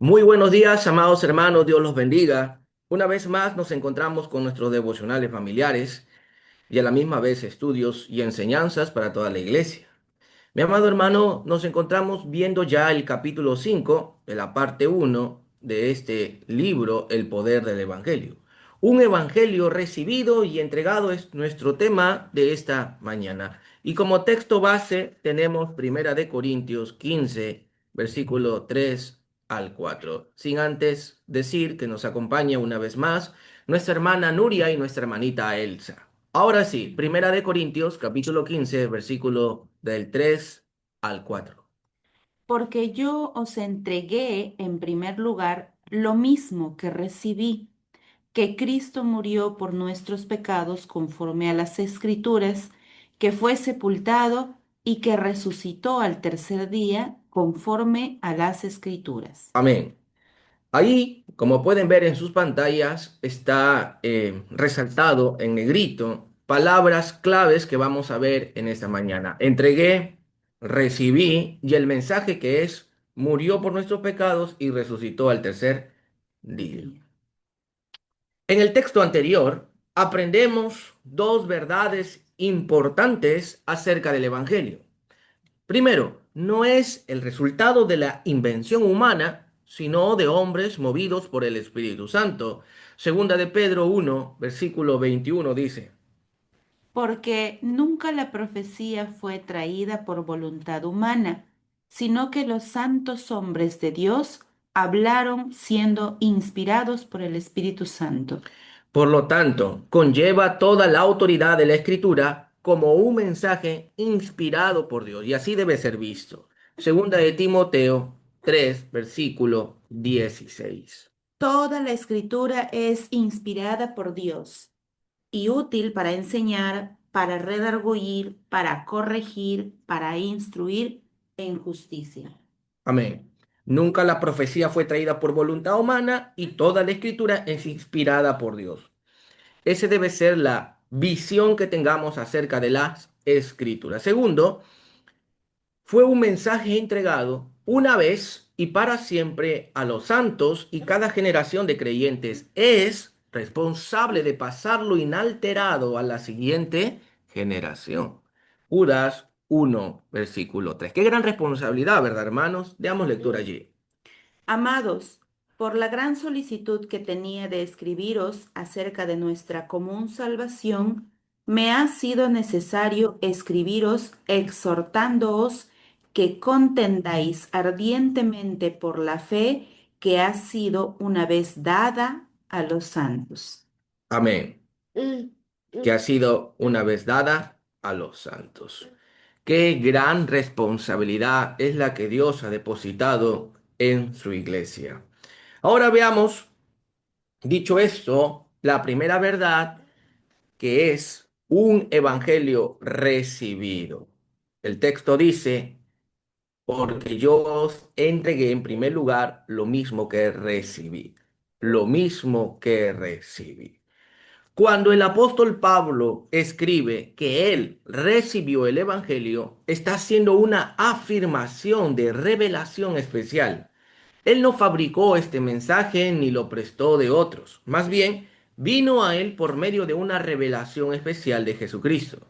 Muy buenos días, amados hermanos, Dios los bendiga. Una vez más nos encontramos con nuestros devocionales familiares y a la misma vez estudios y enseñanzas para toda la iglesia. Mi amado hermano, nos encontramos viendo ya el capítulo 5 de la parte uno de este libro, El poder del Evangelio. Un evangelio recibido y entregado es nuestro tema de esta mañana. Y como texto base tenemos Primera de Corintios 15, versículo 3 al 4. Sin antes decir que nos acompaña una vez más nuestra hermana Nuria y nuestra hermanita Elsa. Ahora sí, Primera de Corintios, capítulo 15, versículo del 3 al 4. Porque yo os entregué en primer lugar lo mismo que recibí, que Cristo murió por nuestros pecados conforme a las Escrituras, que fue sepultado y que resucitó al tercer día conforme a las Escrituras. Amén. Ahí, como pueden ver en sus pantallas, está resaltado en negrito palabras claves que vamos a ver en esta mañana. Entregué, recibí y el mensaje que es, murió por nuestros pecados y resucitó al tercer día. En el texto anterior, aprendemos dos verdades importantes acerca del Evangelio. Primero, no es el resultado de la invención humana, sino de hombres movidos por el Espíritu Santo. Segunda de Pedro 1, versículo 21 dice, Porque nunca la profecía fue traída por voluntad humana, sino que los santos hombres de Dios hablaron siendo inspirados por el Espíritu Santo. por lo tanto, conlleva toda la autoridad de la Escritura como un mensaje inspirado por Dios, y así debe ser visto. Segunda de Timoteo 3, versículo 16. Toda la escritura es inspirada por Dios y útil para enseñar, para redarguir, para corregir, para instruir en justicia. Amén. Nunca la profecía fue traída por voluntad humana y toda la escritura es inspirada por Dios. Esa debe ser la visión que tengamos acerca de las escrituras. Segundo, fue un mensaje entregado una vez y para siempre a los santos y cada generación de creyentes es responsable de pasarlo inalterado a la siguiente generación. Judas 1, versículo 3. Qué gran responsabilidad, ¿verdad, hermanos? Damos lectura allí. Amados, por la gran solicitud que tenía de escribiros acerca de nuestra común salvación, me ha sido necesario escribiros exhortándoos que contendáis ardientemente por la fe que ha sido una vez dada a los santos. Amén. Que ha sido una vez dada a los santos. Qué gran responsabilidad es la que Dios ha depositado en su iglesia. Ahora veamos, dicho esto, la primera verdad que es un evangelio recibido. El texto dice, porque yo os entregué en primer lugar lo mismo que recibí. Lo mismo que recibí. Cuando el apóstol Pablo escribe que él recibió el Evangelio, está haciendo una afirmación de revelación especial. Él no fabricó este mensaje ni lo prestó de otros. Más bien, vino a él por medio de una revelación especial de Jesucristo.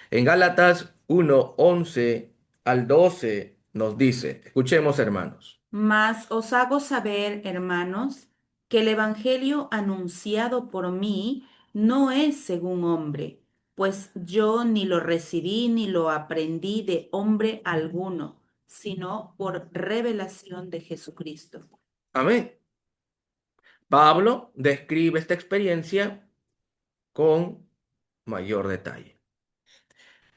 En Gálatas 1:11 al 12 nos dice, escuchemos hermanos. Mas os hago saber, hermanos, que el Evangelio anunciado por mí no es según hombre, pues yo ni lo recibí ni lo aprendí de hombre alguno, sino por revelación de Jesucristo. Amén. Pablo describe esta experiencia con mayor detalle.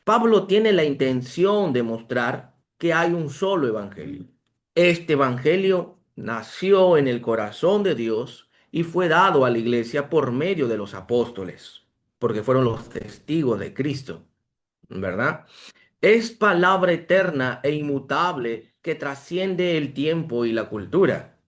Pablo tiene la intención de mostrar que hay un solo evangelio. Este evangelio nació en el corazón de Dios y fue dado a la iglesia por medio de los apóstoles, porque fueron los testigos de Cristo, ¿verdad? Es palabra eterna e inmutable que trasciende el tiempo y la cultura.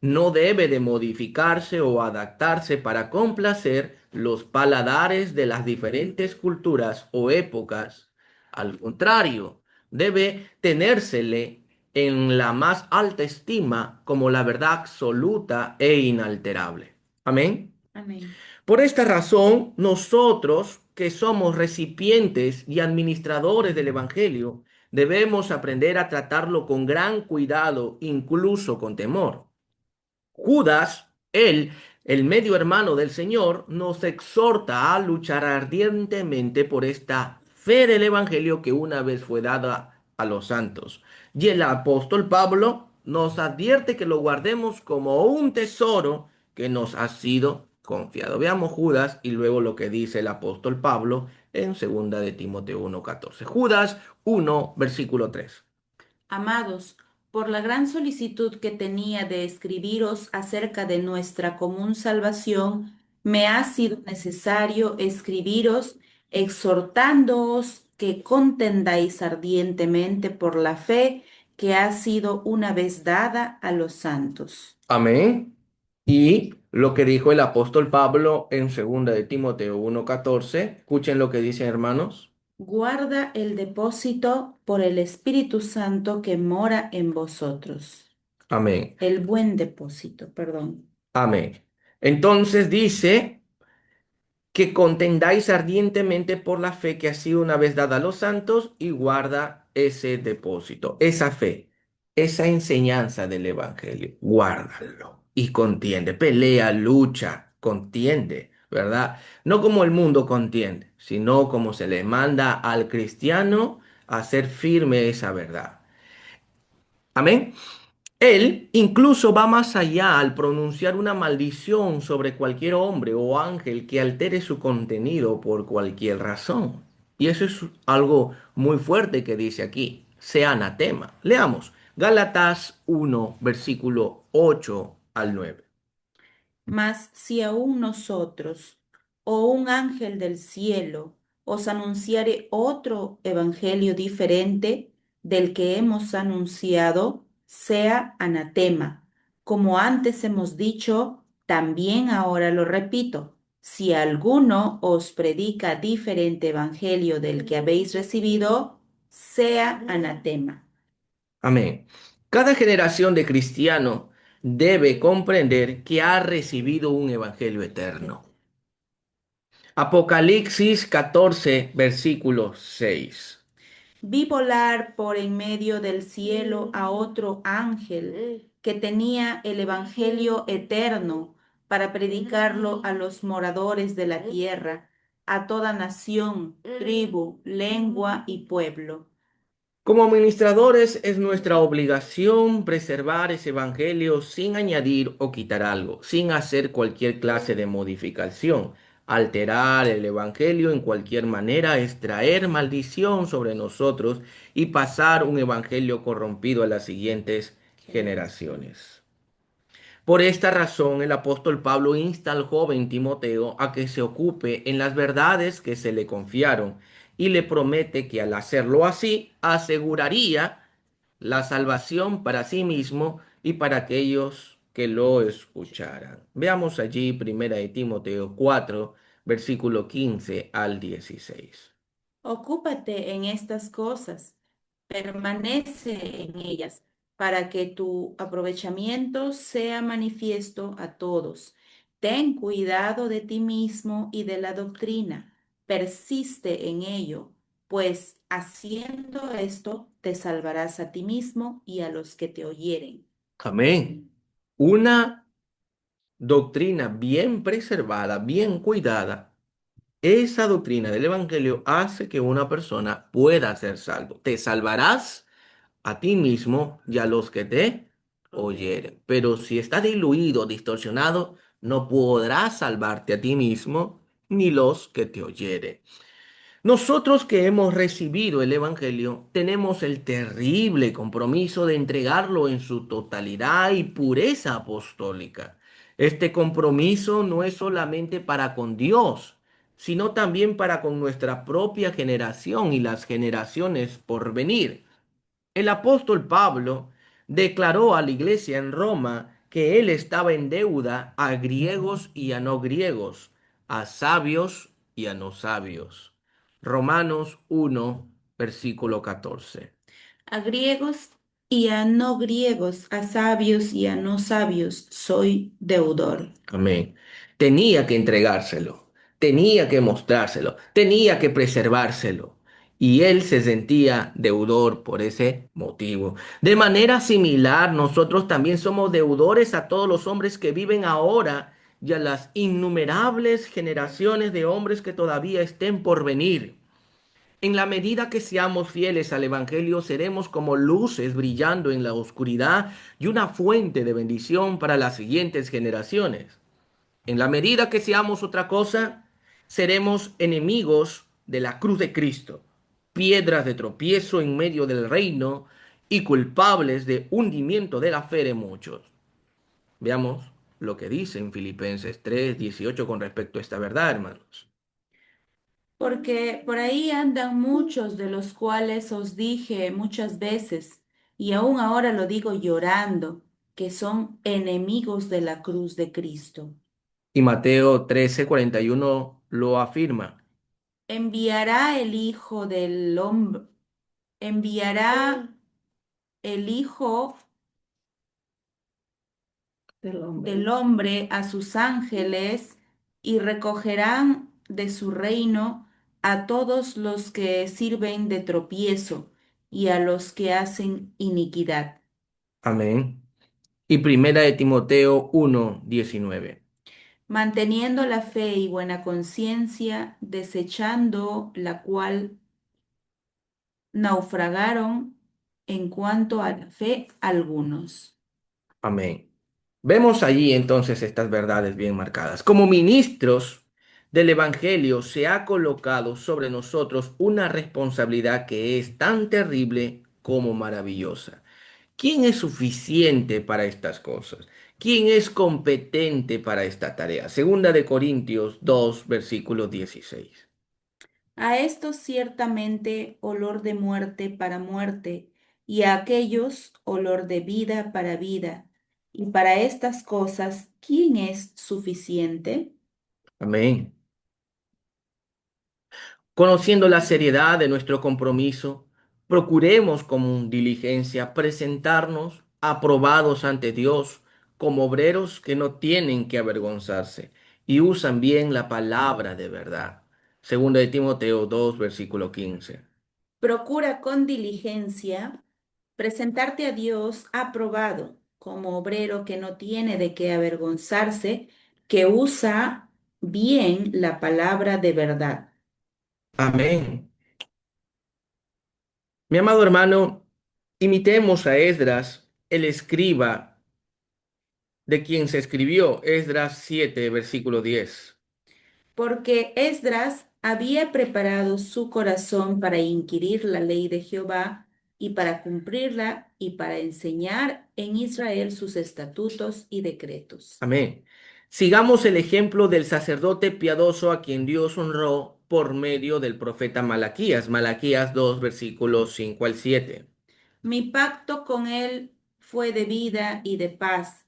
No debe de modificarse o adaptarse para complacer los paladares de las diferentes culturas o épocas. Al contrario, debe tenérsele en la más alta estima como la verdad absoluta e inalterable. Amén. Amén. Por esta razón, nosotros que somos recipientes y administradores del Evangelio, debemos aprender a tratarlo con gran cuidado, incluso con temor. Judas, él, el medio hermano del Señor, nos exhorta a luchar ardientemente por esta fe del Evangelio que una vez fue dada a los santos. Y el apóstol Pablo nos advierte que lo guardemos como un tesoro que nos ha sido confiado. Veamos Judas y luego lo que dice el apóstol Pablo en 2 de Timoteo 1:14. Judas 1, versículo 3. Amados, por la gran solicitud que tenía de escribiros acerca de nuestra común salvación, me ha sido necesario escribiros exhortándoos que contendáis ardientemente por la fe que ha sido una vez dada a los santos. Amén. Y lo que dijo el apóstol Pablo en 2 de Timoteo 1:14, escuchen lo que dicen hermanos. Guarda el depósito por el Espíritu Santo que mora en vosotros. Amén. El buen depósito, perdón. Amén. Entonces dice que contendáis ardientemente por la fe que ha sido una vez dada a los santos y guarda ese depósito, esa fe, esa enseñanza del Evangelio. Guárdalo y contiende, pelea, lucha, contiende, ¿verdad? No como el mundo contiende, sino como se le manda al cristiano a hacer firme esa verdad. Amén. Él incluso va más allá al pronunciar una maldición sobre cualquier hombre o ángel que altere su contenido por cualquier razón. Y eso es algo muy fuerte que dice aquí, sea anatema. Leamos Gálatas 1, versículo 8 al 9. Mas si aún nosotros o un ángel del cielo os anunciare otro evangelio diferente del que hemos anunciado, sea anatema. Como antes hemos dicho, también ahora lo repito. Si alguno os predica diferente evangelio del que habéis recibido, sea anatema. Amén. Cada generación de cristiano debe comprender que ha recibido un evangelio eterno. Apocalipsis 14, versículo 6. Vi volar por en medio del cielo a otro ángel que tenía el Evangelio eterno para predicarlo a los moradores de la tierra, a toda nación, tribu, lengua y pueblo. Como administradores es nuestra obligación preservar ese evangelio sin añadir o quitar algo, sin hacer cualquier clase de modificación. Alterar el evangelio en cualquier manera es traer maldición sobre nosotros y pasar un evangelio corrompido a las siguientes generaciones. Por esta razón, el apóstol Pablo insta al joven Timoteo a que se ocupe en las verdades que se le confiaron y le promete que al hacerlo así aseguraría la salvación para sí mismo y para aquellos que lo escucharan. Veamos allí 1 de Timoteo 4, versículo 15 al 16. Ocúpate en estas cosas, permanece en ellas, para que tu aprovechamiento sea manifiesto a todos. Ten cuidado de ti mismo y de la doctrina, persiste en ello, pues haciendo esto te salvarás a ti mismo y a los que te oyeren. Amén. Una doctrina bien preservada, bien cuidada. Esa doctrina del Evangelio hace que una persona pueda ser salvo. Te salvarás a ti mismo y a los que te oyeren. Pero si está diluido, distorsionado, no podrás salvarte a ti mismo ni los que te oyeren. Nosotros que hemos recibido el Evangelio tenemos el terrible compromiso de entregarlo en su totalidad y pureza apostólica. Este compromiso no es solamente para con Dios, sino también para con nuestra propia generación y las generaciones por venir. El apóstol Pablo declaró a la iglesia en Roma que él estaba en deuda a griegos y a no griegos, a sabios y a no sabios. Romanos 1, versículo 14. A griegos y a no griegos, a sabios y a no sabios, soy deudor. Amén. Tenía que entregárselo, tenía que mostrárselo, tenía que preservárselo. Y él se sentía deudor por ese motivo. De manera similar, nosotros también somos deudores a todos los hombres que viven ahora y a las innumerables generaciones de hombres que todavía estén por venir. En la medida que seamos fieles al Evangelio, seremos como luces brillando en la oscuridad y una fuente de bendición para las siguientes generaciones. En la medida que seamos otra cosa, seremos enemigos de la cruz de Cristo, piedras de tropiezo en medio del reino y culpables de hundimiento de la fe de muchos. Veamos lo que dice en Filipenses 3:18 con respecto a esta verdad, hermanos. Porque por ahí andan muchos de los cuales os dije muchas veces, y aún ahora lo digo llorando, que son enemigos de la cruz de Cristo. Y Mateo 13:41 lo afirma. Enviará el Hijo del Hombre, enviará el Hijo del Hombre a sus ángeles y recogerán de su reino a todos los que sirven de tropiezo y a los que hacen iniquidad, Amén. Y Primera de Timoteo 1:19. manteniendo la fe y buena conciencia, desechando la cual naufragaron en cuanto a la fe algunos. Amén. Vemos allí entonces estas verdades bien marcadas. Como ministros del Evangelio se ha colocado sobre nosotros una responsabilidad que es tan terrible como maravillosa. ¿Quién es suficiente para estas cosas? ¿Quién es competente para esta tarea? Segunda de Corintios 2, versículo 16. A estos ciertamente olor de muerte para muerte, y a aquellos olor de vida para vida. Y para estas cosas, ¿quién es suficiente? Amén. Conociendo la seriedad de nuestro compromiso, procuremos con diligencia presentarnos aprobados ante Dios como obreros que no tienen que avergonzarse y usan bien la palabra de verdad. Segunda de Timoteo 2, versículo 15. Procura con diligencia presentarte a Dios aprobado, como obrero que no tiene de qué avergonzarse, que usa bien la palabra de verdad. Amén. Mi amado hermano, imitemos a Esdras, el escriba de quien se escribió Esdras 7, versículo 10. Porque Esdras había preparado su corazón para inquirir la ley de Jehová y para cumplirla y para enseñar en Israel sus estatutos y decretos. Amén. Sigamos el ejemplo del sacerdote piadoso a quien Dios honró por medio del profeta Malaquías. Malaquías 2, versículos 5 al 7. Mi pacto con él fue de vida y de paz,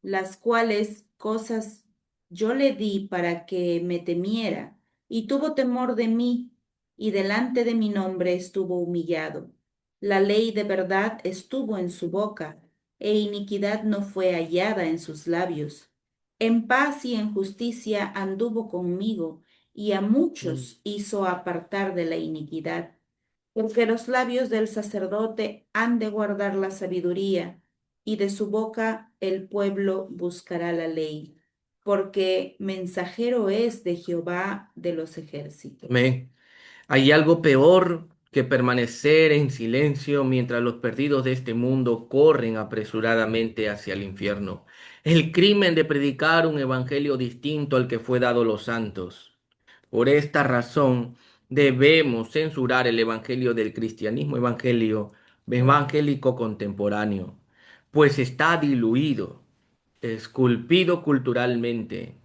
las cuales cosas yo le di para que me temiera, y tuvo temor de mí, y delante de mi nombre estuvo humillado. La ley de verdad estuvo en su boca, e iniquidad no fue hallada en sus labios. En paz y en justicia anduvo conmigo, y a muchos hizo apartar de la iniquidad. Porque los labios del sacerdote han de guardar la sabiduría, y de su boca el pueblo buscará la ley, porque mensajero es de Jehová de los ejércitos. Amén. Hay algo peor que permanecer en silencio mientras los perdidos de este mundo corren apresuradamente hacia el infierno. El crimen de predicar un evangelio distinto al que fue dado a los santos. Por esta razón debemos censurar el evangelio del cristianismo evangélico contemporáneo, pues está diluido, esculpido culturalmente,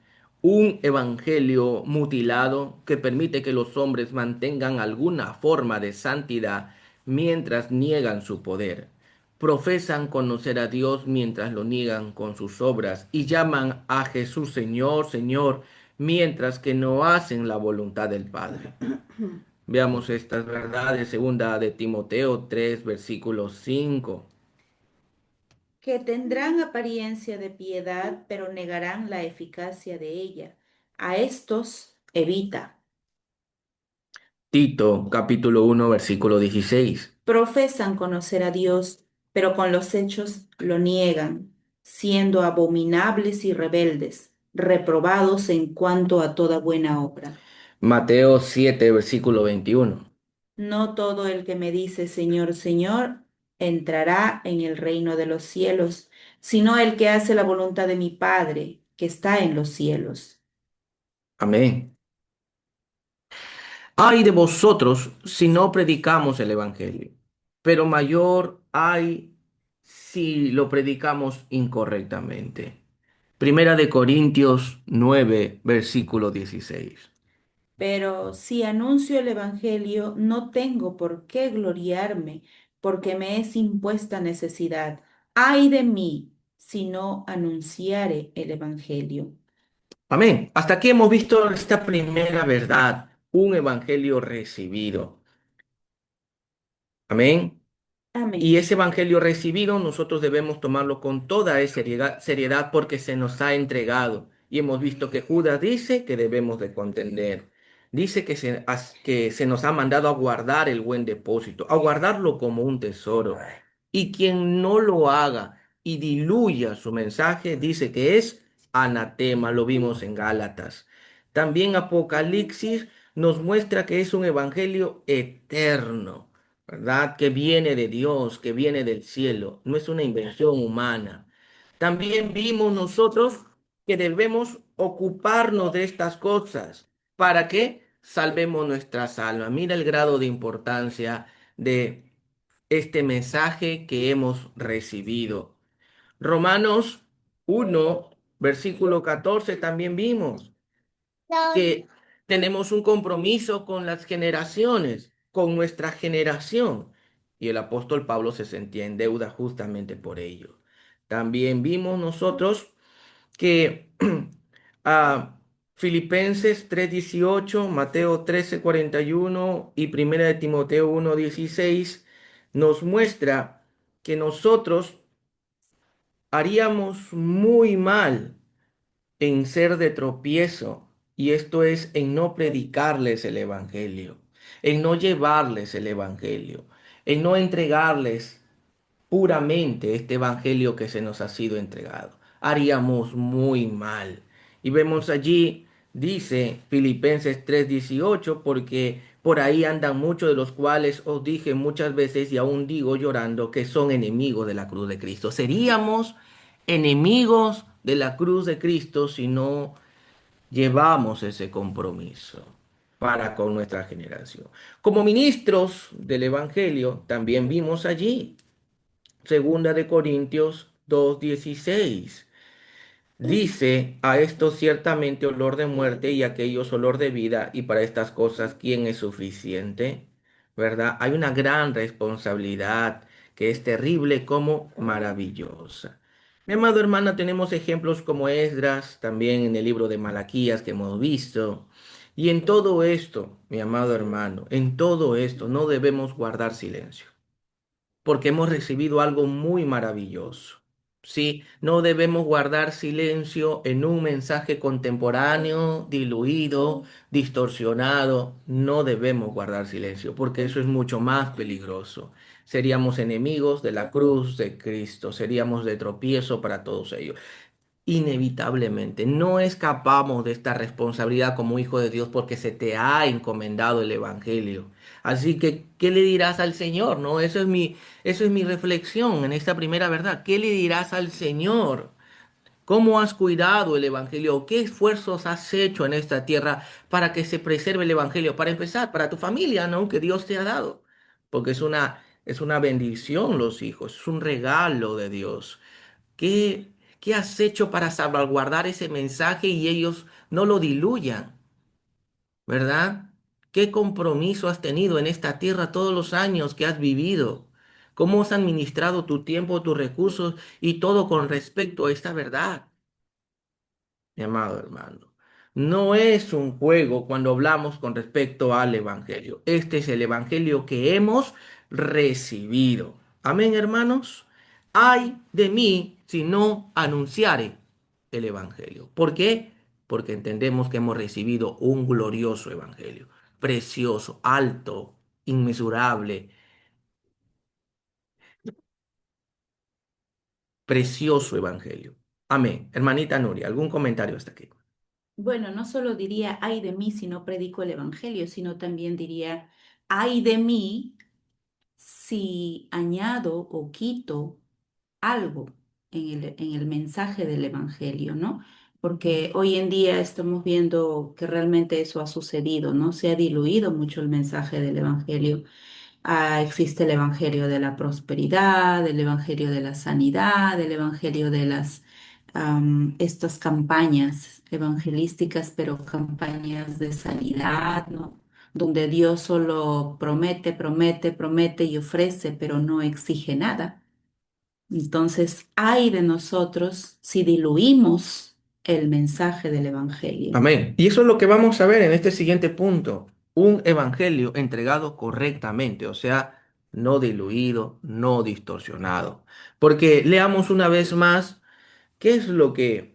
un evangelio mutilado que permite que los hombres mantengan alguna forma de santidad mientras niegan su poder. Profesan conocer a Dios mientras lo niegan con sus obras y llaman a Jesús Señor, Señor, mientras que no hacen la voluntad del Padre. Veamos estas verdades, segunda de Timoteo 3, versículo 5. Que tendrán apariencia de piedad, pero negarán la eficacia de ella. A estos evita. Tito, capítulo 1, versículo 16. Profesan conocer a Dios, pero con los hechos lo niegan, siendo abominables y rebeldes, reprobados en cuanto a toda buena obra. Mateo 7, versículo 21. No todo el que me dice Señor, Señor, entrará en el reino de los cielos, sino el que hace la voluntad de mi Padre, que está en los cielos. Amén. Ay de vosotros si no predicamos el Evangelio, pero mayor hay si lo predicamos incorrectamente. Primera de Corintios 9, versículo 16. Pero si anuncio el Evangelio, no tengo por qué gloriarme, porque me es impuesta necesidad. Ay de mí si no anunciare el Evangelio. Amén. Hasta aquí hemos visto esta primera verdad, un evangelio recibido. Amén. Y Amén. ese evangelio recibido nosotros debemos tomarlo con toda esa seriedad porque se nos ha entregado. Y hemos visto que Judas dice que debemos de contender. Dice que se nos ha mandado a guardar el buen depósito, a guardarlo como un tesoro. Y quien no lo haga y diluya su mensaje, dice que es anatema. Lo vimos en Gálatas. También Apocalipsis nos muestra que es un evangelio eterno, ¿verdad? Que viene de Dios, que viene del cielo, no es una invención humana. También vimos nosotros que debemos ocuparnos de estas cosas para que salvemos nuestras almas. Mira el grado de importancia de este mensaje que hemos recibido. Romanos 1, versículo 14 también vimos que tenemos un compromiso con las generaciones, con nuestra generación. Y el apóstol Pablo se sentía en deuda justamente por ello. También vimos nosotros que a Filipenses 3:18, Mateo 13:41 y Primera de Timoteo 1:16 nos muestra que nosotros haríamos muy mal en ser de tropiezo, y esto es en no predicarles el Evangelio, en no llevarles el Evangelio, en no entregarles puramente este Evangelio que se nos ha sido entregado. Haríamos muy mal. Y vemos allí, dice Filipenses 3:18, porque por ahí andan muchos de los cuales os dije muchas veces y aún digo llorando que son enemigos de la cruz de Cristo. Seríamos enemigos de la cruz de Cristo si no llevamos ese compromiso para con nuestra generación. Como ministros del Evangelio, también vimos allí Segunda de Corintios 2:16. Dice, a esto ciertamente olor de muerte y a aquellos olor de vida, y para estas cosas, ¿quién es suficiente? ¿Verdad? Hay una gran responsabilidad que es terrible como maravillosa. Mi amado hermano, tenemos ejemplos como Esdras, también en el libro de Malaquías que hemos visto. Y en todo esto, mi amado hermano, en todo esto no debemos guardar silencio porque hemos recibido algo muy maravilloso. Sí, no debemos guardar silencio en un mensaje contemporáneo, diluido, distorsionado. No debemos guardar silencio porque eso es mucho más peligroso. Seríamos enemigos de la cruz de Cristo, seríamos de tropiezo para todos ellos. Inevitablemente, no escapamos de esta responsabilidad como hijo de Dios porque se te ha encomendado el Evangelio. Así que, ¿qué le dirás al Señor? ¿No? Eso es mi reflexión en esta primera verdad. ¿Qué le dirás al Señor? ¿Cómo has cuidado el Evangelio? ¿Qué esfuerzos has hecho en esta tierra para que se preserve el Evangelio? Para empezar, para tu familia, ¿no? Que Dios te ha dado. Porque es una bendición los hijos, es un regalo de Dios. ¿Qué, qué has hecho para salvaguardar ese mensaje y ellos no lo diluyan? ¿Verdad? ¿Qué compromiso has tenido en esta tierra todos los años que has vivido? ¿Cómo has administrado tu tiempo, tus recursos y todo con respecto a esta verdad, mi amado hermano? No es un juego cuando hablamos con respecto al Evangelio. Este es el Evangelio que hemos recibido. Amén, hermanos. Ay de mí si no anunciare el Evangelio. ¿Por qué? Porque entendemos que hemos recibido un glorioso Evangelio, precioso, alto, inmesurable, precioso Evangelio. Amén. Hermanita Nuria, ¿algún comentario hasta aquí? Bueno, no solo diría ay de mí si no predico el evangelio, sino también diría ay de mí si añado o quito algo en el mensaje del evangelio, ¿no? Porque hoy en día estamos viendo que realmente eso ha sucedido, ¿no? Se ha diluido mucho el mensaje del evangelio. Existe el Evangelio de la prosperidad, el Evangelio de la sanidad, el Evangelio de estas campañas evangelísticas, pero campañas de sanidad, ¿no? Donde Dios solo promete, promete, promete y ofrece, pero no exige nada. Entonces, hay de nosotros si diluimos el mensaje del Evangelio. Amén. Y eso es lo que vamos a ver en este siguiente punto. Un evangelio entregado correctamente, o sea, no diluido, no distorsionado. Porque leamos una vez más qué es lo que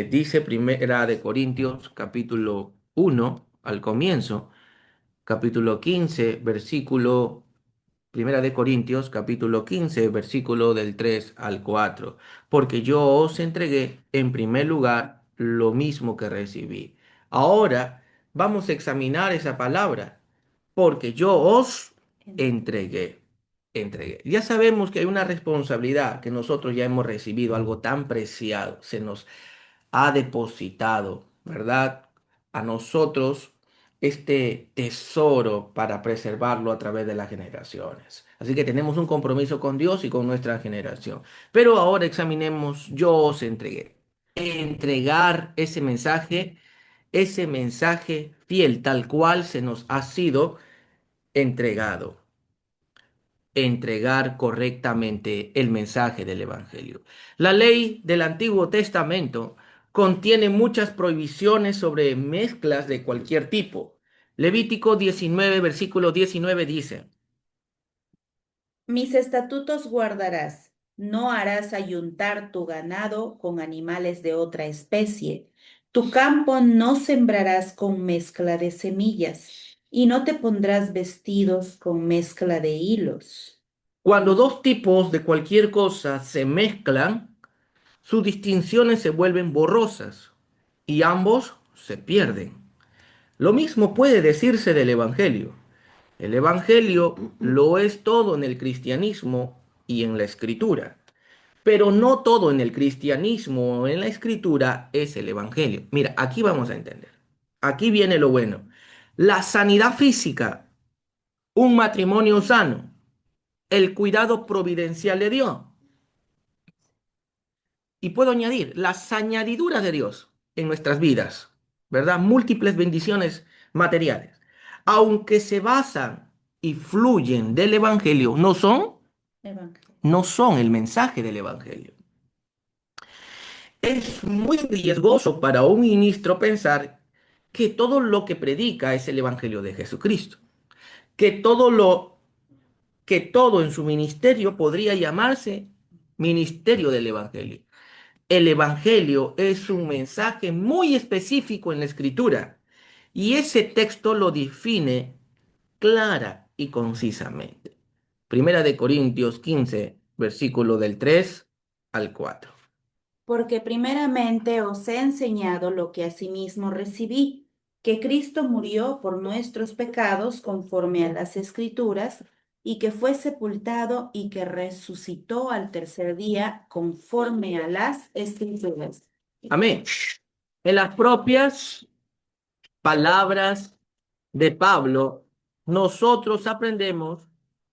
dice Primera de Corintios, capítulo 1 al comienzo, capítulo 15 versículo Primera de Corintios, capítulo 15 versículo del 3 al 4. Porque yo os entregué en primer lugar lo mismo que recibí. Ahora vamos a examinar esa palabra. Porque yo os entregué. Entregué. Ya sabemos que hay una responsabilidad que nosotros ya hemos recibido, algo tan preciado. Se nos ha depositado, ¿verdad? A nosotros este tesoro para preservarlo a través de las generaciones. Así que tenemos un compromiso con Dios y con nuestra generación. Pero ahora examinemos, yo os entregué. Entregar ese mensaje fiel, tal cual se nos ha sido entregado, entregar correctamente el mensaje del Evangelio. La ley del Antiguo Testamento contiene muchas prohibiciones sobre mezclas de cualquier tipo. Levítico 19, versículo 19 dice, Mis estatutos guardarás. No harás ayuntar tu ganado con animales de otra especie. Tu campo no sembrarás con mezcla de semillas, y no te pondrás vestidos con mezcla de hilos. cuando dos tipos de cualquier cosa se mezclan, sus distinciones se vuelven borrosas y ambos se pierden. Lo mismo puede decirse del Evangelio. El Evangelio lo es todo en el cristianismo y en la escritura. Pero no todo en el cristianismo o en la escritura es el Evangelio. Mira, aquí vamos a entender. Aquí viene lo bueno. La sanidad física, un matrimonio sano, el cuidado providencial de Dios. Y puedo añadir las añadiduras de Dios en nuestras vidas, ¿verdad? Múltiples bendiciones materiales. Aunque se basan y fluyen del Evangelio, Evangelio. no son el mensaje del Evangelio. Es muy riesgoso para un ministro pensar que todo lo que predica es el Evangelio de Jesucristo, que que todo en su ministerio podría llamarse ministerio del Evangelio. El Evangelio es un mensaje muy específico en la Escritura y ese texto lo define clara y concisamente. Primera de Corintios 15, versículo del 3 al 4. Porque primeramente os he enseñado lo que asimismo recibí, que Cristo murió por nuestros pecados conforme a las Escrituras, y que fue sepultado y que resucitó al tercer día conforme a las Escrituras. Amén. En las propias palabras de Pablo, nosotros aprendemos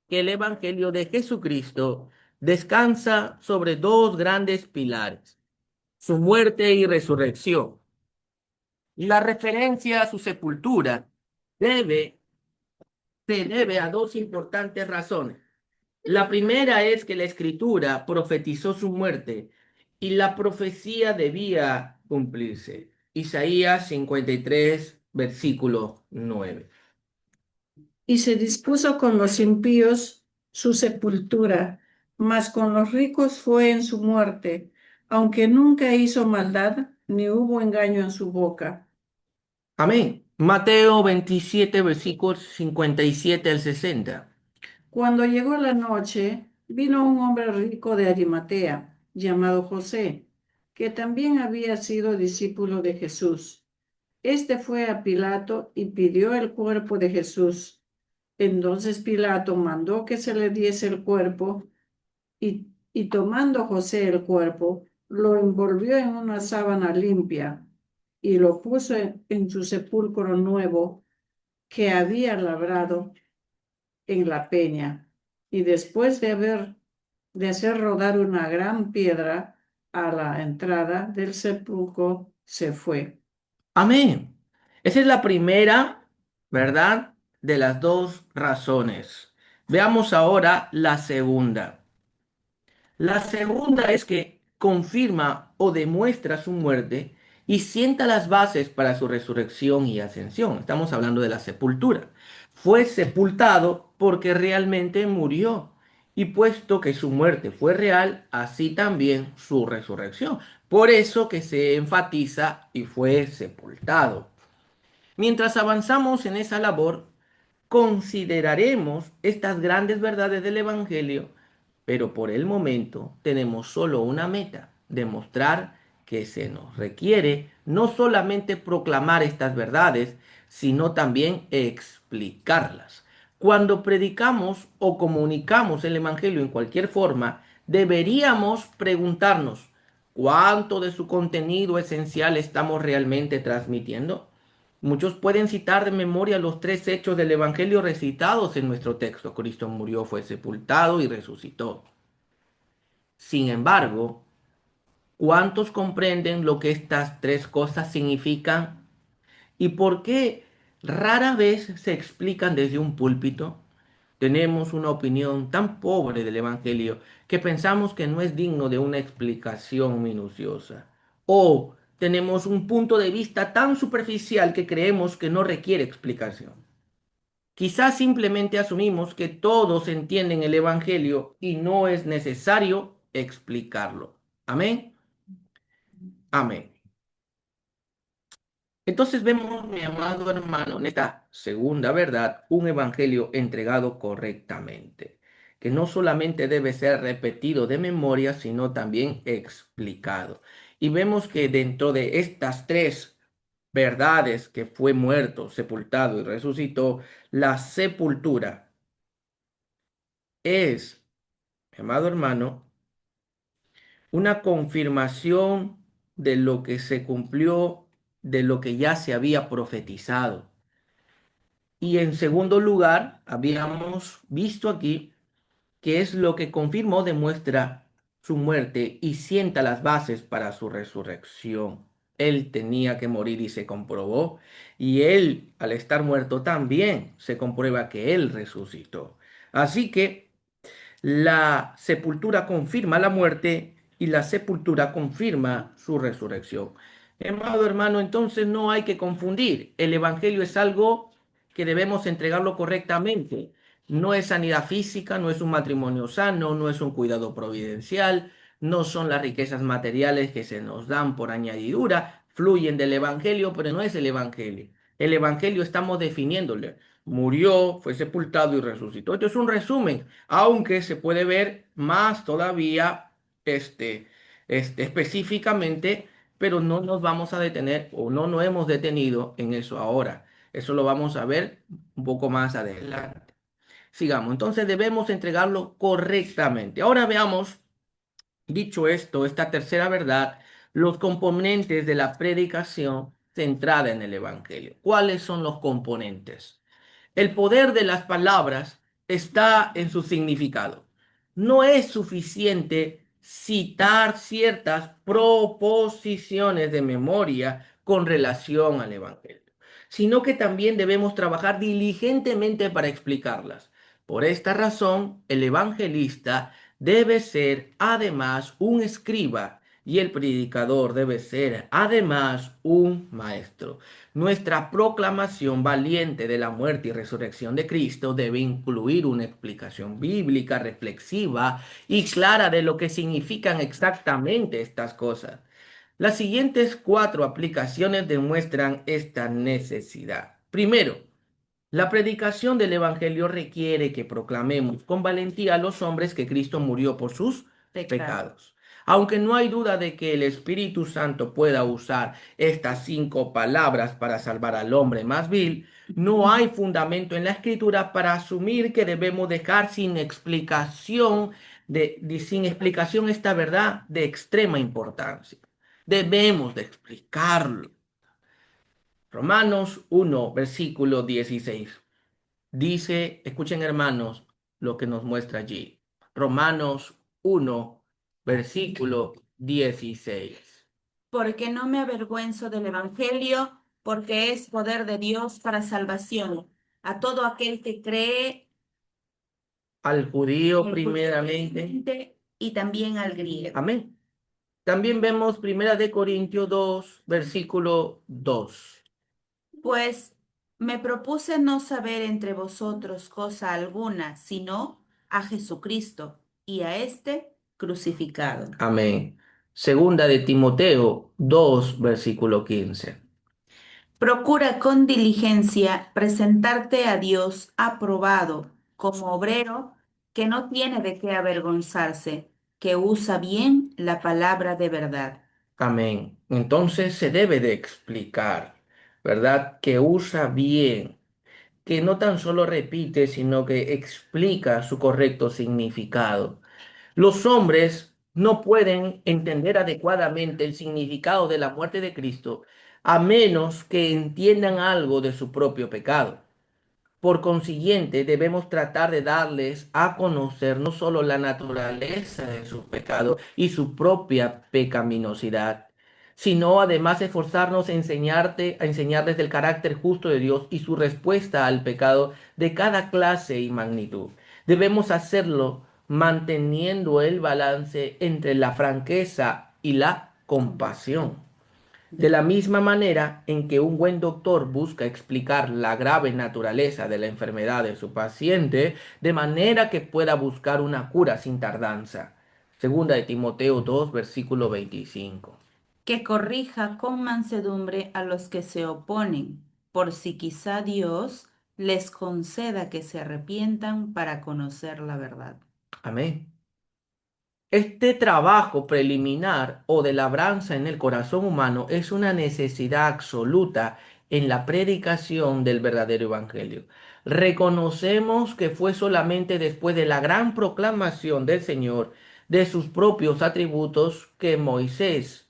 que el Evangelio de Jesucristo descansa sobre dos grandes pilares, su muerte y resurrección. La referencia a su sepultura debe, se debe a dos importantes razones. La primera es que la Escritura profetizó su muerte y la profecía debía cumplirse. Isaías 53, versículo 9. Y se dispuso con los impíos su sepultura, mas con los ricos fue en su muerte, aunque nunca hizo maldad, ni hubo engaño en su boca. Amén. Mateo 27, versículos 57 al 60. Cuando llegó la noche, vino un hombre rico de Arimatea, llamado José, que también había sido discípulo de Jesús. Este fue a Pilato y pidió el cuerpo de Jesús. Entonces Pilato mandó que se le diese el cuerpo y tomando José el cuerpo, lo envolvió en una sábana limpia y lo puso en su sepulcro nuevo que había labrado en la peña. Y después de hacer rodar una gran piedra a la entrada del sepulcro, se fue. Amén. Esa es la primera, ¿verdad? De las dos razones. Veamos ahora la segunda. La segunda es que confirma o demuestra su muerte y sienta las bases para su resurrección y ascensión. Estamos hablando de la sepultura. Fue sepultado porque realmente murió. Y puesto que su muerte fue real, así también su resurrección. Por eso que se enfatiza y fue sepultado. Mientras avanzamos en esa labor, consideraremos estas grandes verdades del Evangelio, pero por el momento tenemos solo una meta: demostrar que se nos requiere no solamente proclamar estas verdades, sino también explicarlas. Cuando predicamos o comunicamos el Evangelio en cualquier forma, deberíamos preguntarnos: ¿cuánto de su contenido esencial estamos realmente transmitiendo? Muchos pueden citar de memoria los tres hechos del Evangelio recitados en nuestro texto. Cristo murió, fue sepultado y resucitó. Sin embargo, ¿cuántos comprenden lo que estas tres cosas significan y por qué rara vez se explican desde un púlpito? Tenemos una opinión tan pobre del Evangelio que pensamos que no es digno de una explicación minuciosa. O tenemos un punto de vista tan superficial que creemos que no requiere explicación. Quizás simplemente asumimos que todos entienden el Evangelio y no es necesario explicarlo. Amén. Amén. Entonces vemos, mi amado hermano, en esta segunda verdad, un evangelio entregado correctamente, que no solamente debe ser repetido de memoria, sino también explicado. Y vemos que dentro de estas tres verdades, que fue muerto, sepultado y resucitó, la sepultura es, mi amado hermano, una confirmación de lo que se cumplió, de lo que ya se había profetizado. Y en segundo lugar, habíamos visto aquí que es lo que confirmó, demuestra su muerte y sienta las bases para su resurrección. Él tenía que morir y se comprobó. Y él, al estar muerto, también se comprueba que él resucitó. Así que la sepultura confirma la muerte y la sepultura confirma su resurrección. Amado hermano, entonces no hay que confundir. El Evangelio es algo que debemos entregarlo correctamente. No es sanidad física, no es un matrimonio sano, no es un cuidado providencial, no son las riquezas materiales que se nos dan por añadidura, fluyen del Evangelio, pero no es el Evangelio. El Evangelio estamos definiéndole. Murió, fue sepultado y resucitó. Esto es un resumen, aunque se puede ver más todavía este, específicamente, pero no nos vamos a detener o no nos hemos detenido en eso ahora. Eso lo vamos a ver un poco más adelante. Sigamos, entonces debemos entregarlo correctamente. Ahora veamos, dicho esto, esta tercera verdad, los componentes de la predicación centrada en el Evangelio. ¿Cuáles son los componentes? El poder de las palabras está en su significado. No es suficiente citar ciertas proposiciones de memoria con relación al Evangelio, sino que también debemos trabajar diligentemente para explicarlas. Por esta razón, el evangelista debe ser además un escriba y el predicador debe ser además un maestro. Nuestra proclamación valiente de la muerte y resurrección de Cristo debe incluir una explicación bíblica, reflexiva y clara de lo que significan exactamente estas cosas. Las siguientes cuatro aplicaciones demuestran esta necesidad. Primero, la predicación del Evangelio requiere que proclamemos con valentía a los hombres que Cristo murió por sus pecados. Aunque no hay duda de que el Espíritu Santo pueda usar estas 5 palabras para salvar al hombre más vil, no hay fundamento en la Escritura para asumir que debemos dejar sin explicación esta verdad de extrema importancia. Debemos de explicarlo. Romanos 1, versículo 16. Dice, escuchen hermanos, lo que nos muestra allí. Romanos 1, versículo 16. Porque no me avergüenzo del Evangelio, porque es poder de Dios para salvación a todo aquel que cree, Al judío al primeramente. judío y también al griego. Amén. También vemos Primera de Corintios 2, versículo 2. Pues me propuse no saber entre vosotros cosa alguna, sino a Jesucristo y a este crucificado. Amén. Segunda de Timoteo 2, versículo 15. Procura con diligencia presentarte a Dios aprobado como obrero que no tiene de qué avergonzarse, que usa bien la palabra de verdad. Amén. Entonces se debe de explicar, ¿verdad? Que usa bien, que no tan solo repite, sino que explica su correcto significado. Los hombres no pueden entender adecuadamente el significado de la muerte de Cristo a menos que entiendan algo de su propio pecado. Por consiguiente, debemos tratar de darles a conocer no solo la naturaleza de su pecado y su propia pecaminosidad, sino además esforzarnos a enseñarles del carácter justo de Dios y su respuesta al pecado de cada clase y magnitud. Debemos hacerlo manteniendo el balance entre la franqueza y la compasión. De la misma manera en que un buen doctor busca explicar la grave naturaleza de la enfermedad de su paciente, de manera que pueda buscar una cura sin tardanza. Segunda de Timoteo 2, versículo 25. Que corrija con mansedumbre a los que se oponen, por si quizá Dios les conceda que se arrepientan para conocer la verdad. Amén. Este trabajo preliminar o de labranza en el corazón humano es una necesidad absoluta en la predicación del verdadero evangelio. Reconocemos que fue solamente después de la gran proclamación del Señor de sus propios atributos que Moisés.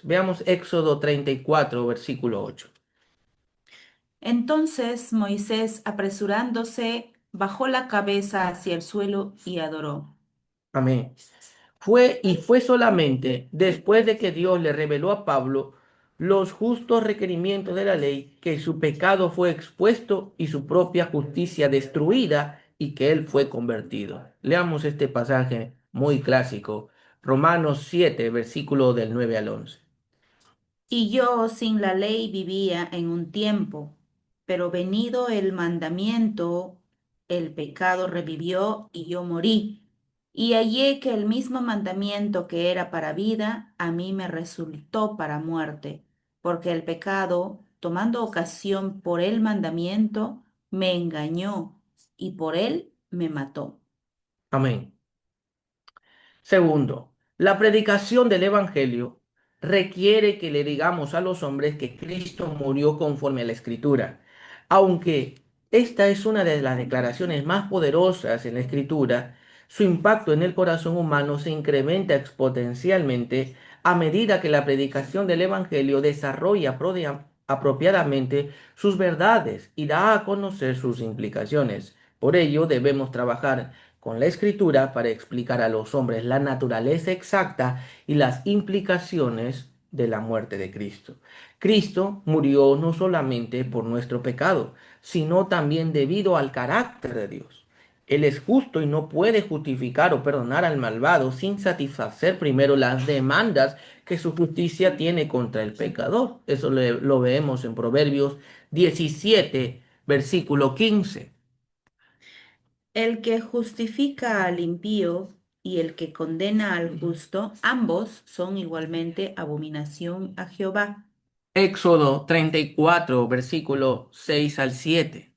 Veamos Éxodo 34, versículo 8. Entonces Moisés, apresurándose, bajó la cabeza hacia el suelo y adoró. Amén. Fue solamente después de que Dios le reveló a Pablo los justos requerimientos de la ley que su pecado fue expuesto y su propia justicia destruida y que él fue convertido. Leamos este pasaje muy clásico, Romanos 7, versículo del 9 al 11. Y yo sin la ley vivía en un tiempo, pero venido el mandamiento, el pecado revivió y yo morí. Y hallé que el mismo mandamiento que era para vida, a mí me resultó para muerte, porque el pecado, tomando ocasión por el mandamiento, me engañó y por él me mató. Amén. Segundo, la predicación del Evangelio requiere que le digamos a los hombres que Cristo murió conforme a la Escritura. Aunque esta es una de las declaraciones más poderosas en la Escritura, su impacto en el corazón humano se incrementa exponencialmente a medida que la predicación del Evangelio desarrolla apropiadamente sus verdades y da a conocer sus implicaciones. Por ello, debemos trabajar con la escritura para explicar a los hombres la naturaleza exacta y las implicaciones de la muerte de Cristo. Cristo murió no solamente por nuestro pecado, sino también debido al carácter de Dios. Él es justo y no puede justificar o perdonar al malvado sin satisfacer primero las demandas que su justicia tiene contra el pecador. Eso lo vemos en Proverbios 17, versículo 15. El que justifica al impío y el que condena al justo, ambos son igualmente abominación a Jehová. Éxodo 34, versículo 6 al 7.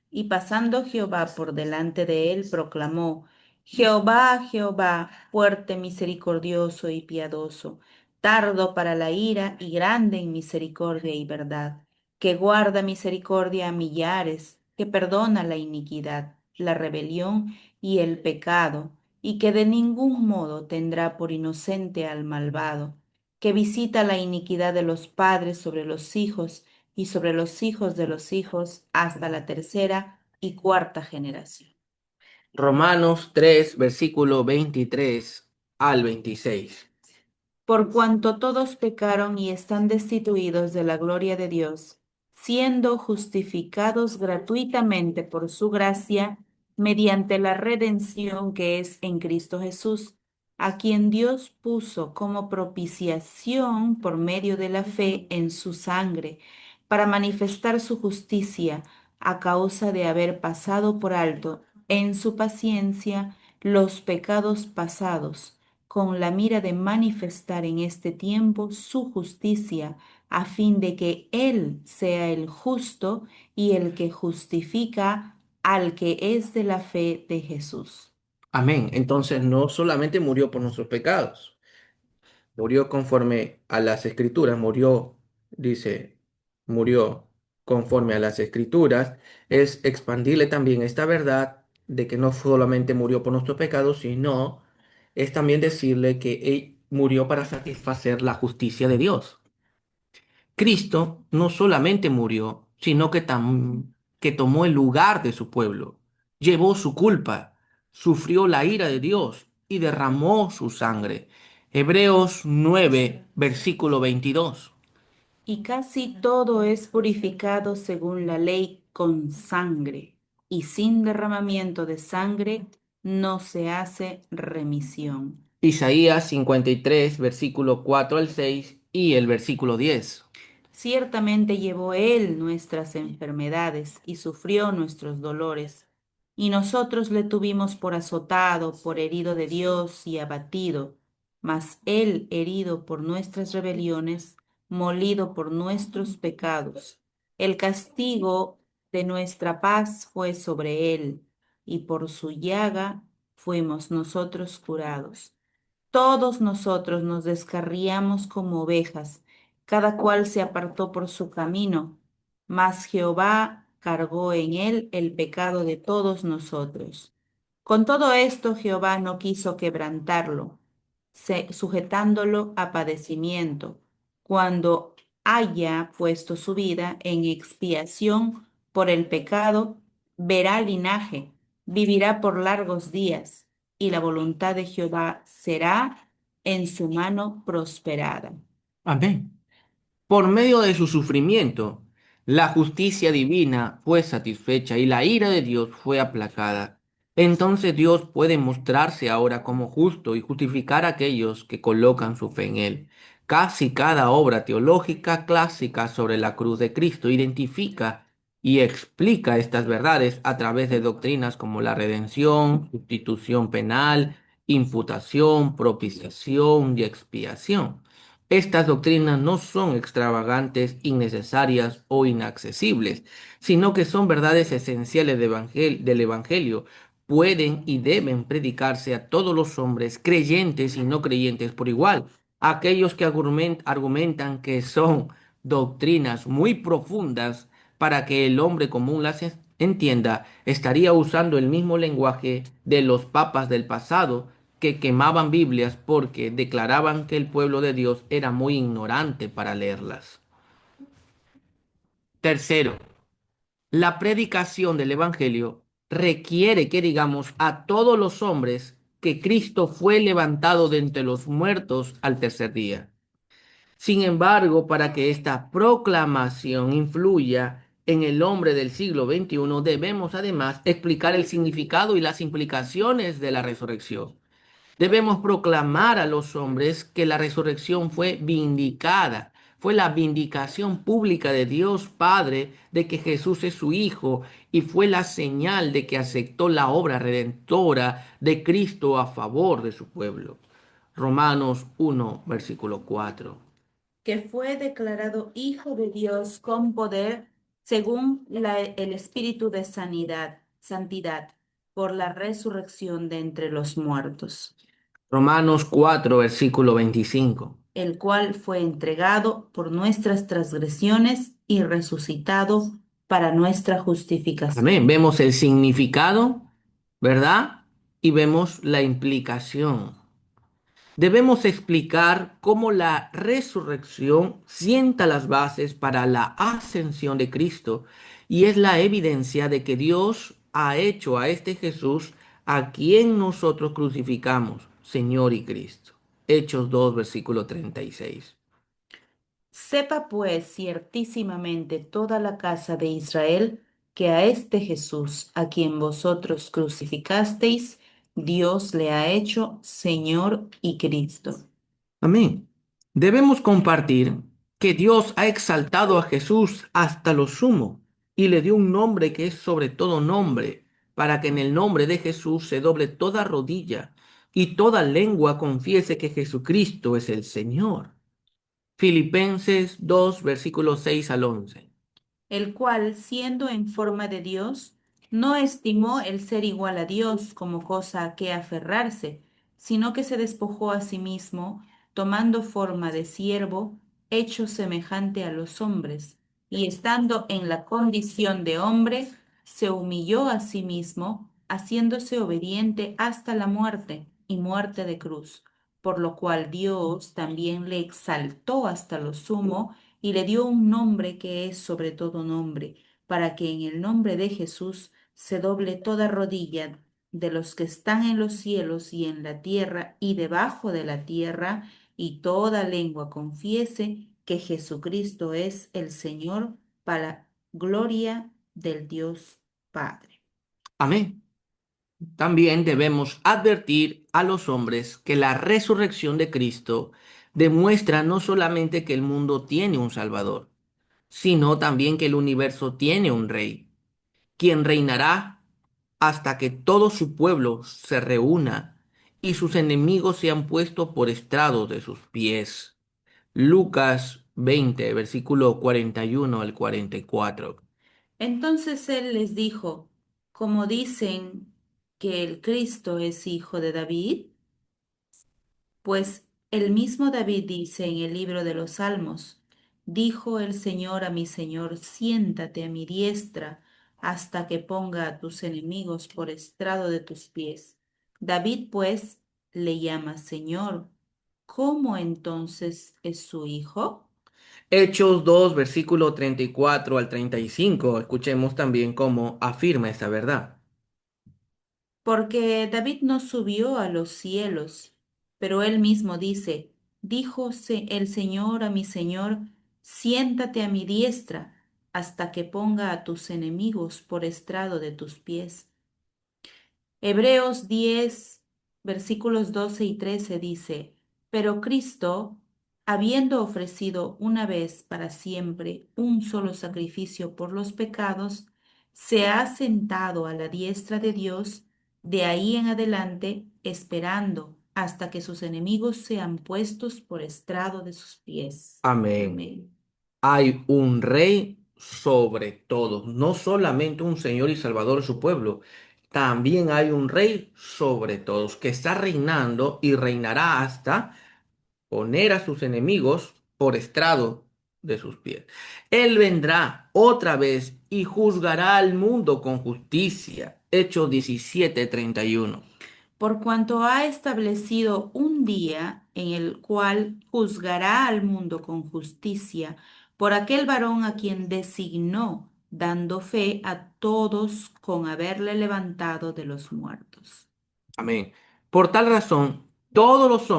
Y pasando Jehová por delante de él, proclamó: Jehová, Jehová, fuerte, misericordioso y piadoso, tardo para la ira y grande en misericordia y verdad, que guarda misericordia a millares, que perdona la iniquidad, la rebelión y el pecado, y que de ningún modo tendrá por inocente al malvado, que visita la iniquidad de los padres sobre los hijos y sobre los hijos de los hijos hasta la tercera y cuarta generación. Romanos 3, versículo 23 al 26. Por cuanto todos pecaron y están destituidos de la gloria de Dios, siendo justificados gratuitamente por su gracia, mediante la redención que es en Cristo Jesús, a quien Dios puso como propiciación por medio de la fe en su sangre, para manifestar su justicia a causa de haber pasado por alto en su paciencia los pecados pasados, con la mira de manifestar en este tiempo su justicia, a fin de que Él sea el justo y el que justifica al que es de la fe de Jesús. Amén. Entonces no solamente murió por nuestros pecados, murió conforme a las escrituras, dice, murió conforme a las escrituras, es expandirle también esta verdad de que no solamente murió por nuestros pecados, sino es también decirle que él murió para satisfacer la justicia de Dios. Cristo no solamente murió, sino que tomó el lugar de su pueblo, llevó su culpa, sufrió la ira de Dios y derramó su sangre. Hebreos 9, versículo 22. Y casi todo es purificado según la ley con sangre, y sin derramamiento de sangre no se hace remisión. Isaías 53, versículo 4 al 6 y el versículo 10. Ciertamente llevó Él nuestras enfermedades y sufrió nuestros dolores, y nosotros le tuvimos por azotado, por herido de Dios y abatido, mas Él herido por nuestras rebeliones, molido por nuestros pecados. El castigo de nuestra paz fue sobre Él, y por su llaga fuimos nosotros curados. Todos nosotros nos descarriamos como ovejas, cada cual se apartó por su camino, mas Jehová cargó en él el pecado de todos nosotros. Con todo esto Jehová no quiso quebrantarlo, sujetándolo a padecimiento, cuando haya puesto su vida en expiación por el pecado, verá linaje, vivirá por largos días, y la voluntad de Jehová será en su mano prosperada. Amén. Por medio de su sufrimiento, la justicia divina fue satisfecha y la ira de Dios fue aplacada. Entonces Dios puede mostrarse ahora como justo y justificar a aquellos que colocan su fe en Él. Casi cada obra teológica clásica sobre la cruz de Cristo identifica y explica estas verdades a través de doctrinas como la redención, sustitución penal, imputación, propiciación y expiación. Estas doctrinas no son extravagantes, innecesarias o inaccesibles, sino que son verdades esenciales del Evangelio. Pueden y deben predicarse a todos los hombres, creyentes y no creyentes por igual. Aquellos que argumentan que son doctrinas muy profundas para que el hombre común las entienda, estaría usando el mismo lenguaje de los papas del pasado que quemaban Biblias porque declaraban que el pueblo de Dios era muy ignorante para leerlas. Tercero, la predicación del Evangelio requiere que digamos a todos los hombres que Cristo fue levantado de entre los muertos al tercer día. Sin embargo, para que esta proclamación influya, en el hombre del siglo XXI, debemos además explicar el significado y las implicaciones de la resurrección. Debemos proclamar a los hombres que la resurrección fue vindicada, fue la vindicación pública de Dios Padre de que Jesús es su Hijo y fue la señal de que aceptó la obra redentora de Cristo a favor de su pueblo. Romanos 1, versículo 4. Que fue declarado Hijo de Dios con poder según el Espíritu de santidad, por la resurrección de entre los muertos, Romanos 4, versículo 25. el cual fue entregado por nuestras transgresiones y resucitado para nuestra justificación. Amén. Vemos el significado, ¿verdad? Y vemos la implicación. Debemos explicar cómo la resurrección sienta las bases para la ascensión de Cristo y es la evidencia de que Dios ha hecho a este Jesús a quien nosotros crucificamos, Señor y Cristo. Hechos 2, versículo 36. Sepa pues ciertísimamente toda la casa de Israel que a este Jesús, a quien vosotros crucificasteis, Dios le ha hecho Señor y Cristo. Amén. Debemos compartir que Dios ha exaltado a Jesús hasta lo sumo y le dio un nombre que es sobre todo nombre, para que en el nombre de Jesús se doble toda rodilla y toda lengua confiese que Jesucristo es el Señor. Filipenses 2, versículos 6 al 11. El cual, siendo en forma de Dios, no estimó el ser igual a Dios como cosa a que aferrarse, sino que se despojó a sí mismo, tomando forma de siervo, hecho semejante a los hombres, y estando en la condición de hombre, se humilló a sí mismo, haciéndose obediente hasta la muerte y muerte de cruz, por lo cual Dios también le exaltó hasta lo sumo y le dio un nombre que es sobre todo nombre, para que en el nombre de Jesús se doble toda rodilla de los que están en los cielos y en la tierra y debajo de la tierra, y toda lengua confiese que Jesucristo es el Señor, para gloria del Dios Padre. Amén. También debemos advertir a los hombres que la resurrección de Cristo demuestra no solamente que el mundo tiene un Salvador, sino también que el universo tiene un rey, quien reinará hasta que todo su pueblo se reúna y sus enemigos sean puestos por estrado de sus pies. Lucas 20, versículo 41 al 44. Entonces él les dijo, como dicen que el Cristo es hijo de David, pues el mismo David dice en el libro de los Salmos, dijo el Señor a mi Señor, siéntate a mi diestra hasta que ponga a tus enemigos por estrado de tus pies. David pues le llama Señor. ¿Cómo entonces es su hijo? Hechos 2, versículo 34 al 35. Escuchemos también cómo afirma esta verdad. Porque David no subió a los cielos, pero él mismo dice, díjose el Señor a mi Señor, siéntate a mi diestra hasta que ponga a tus enemigos por estrado de tus pies. Hebreos 10, versículos 12 y 13 dice, pero Cristo, habiendo ofrecido una vez para siempre un solo sacrificio por los pecados, se ha sentado a la diestra de Dios, de ahí en adelante, esperando hasta que sus enemigos sean puestos por estrado de sus pies. Amén. Amén. Hay un rey sobre todos, no solamente un Señor y Salvador de su pueblo, también hay un rey sobre todos que está reinando y reinará hasta poner a sus enemigos por estrado de sus pies. Él vendrá otra vez y juzgará al mundo con justicia. Hechos 17:31. Por cuanto ha establecido un día en el cual juzgará al mundo con justicia por aquel varón a quien designó, dando fe a todos con haberle levantado de los muertos. Amén. Por tal razón, todos los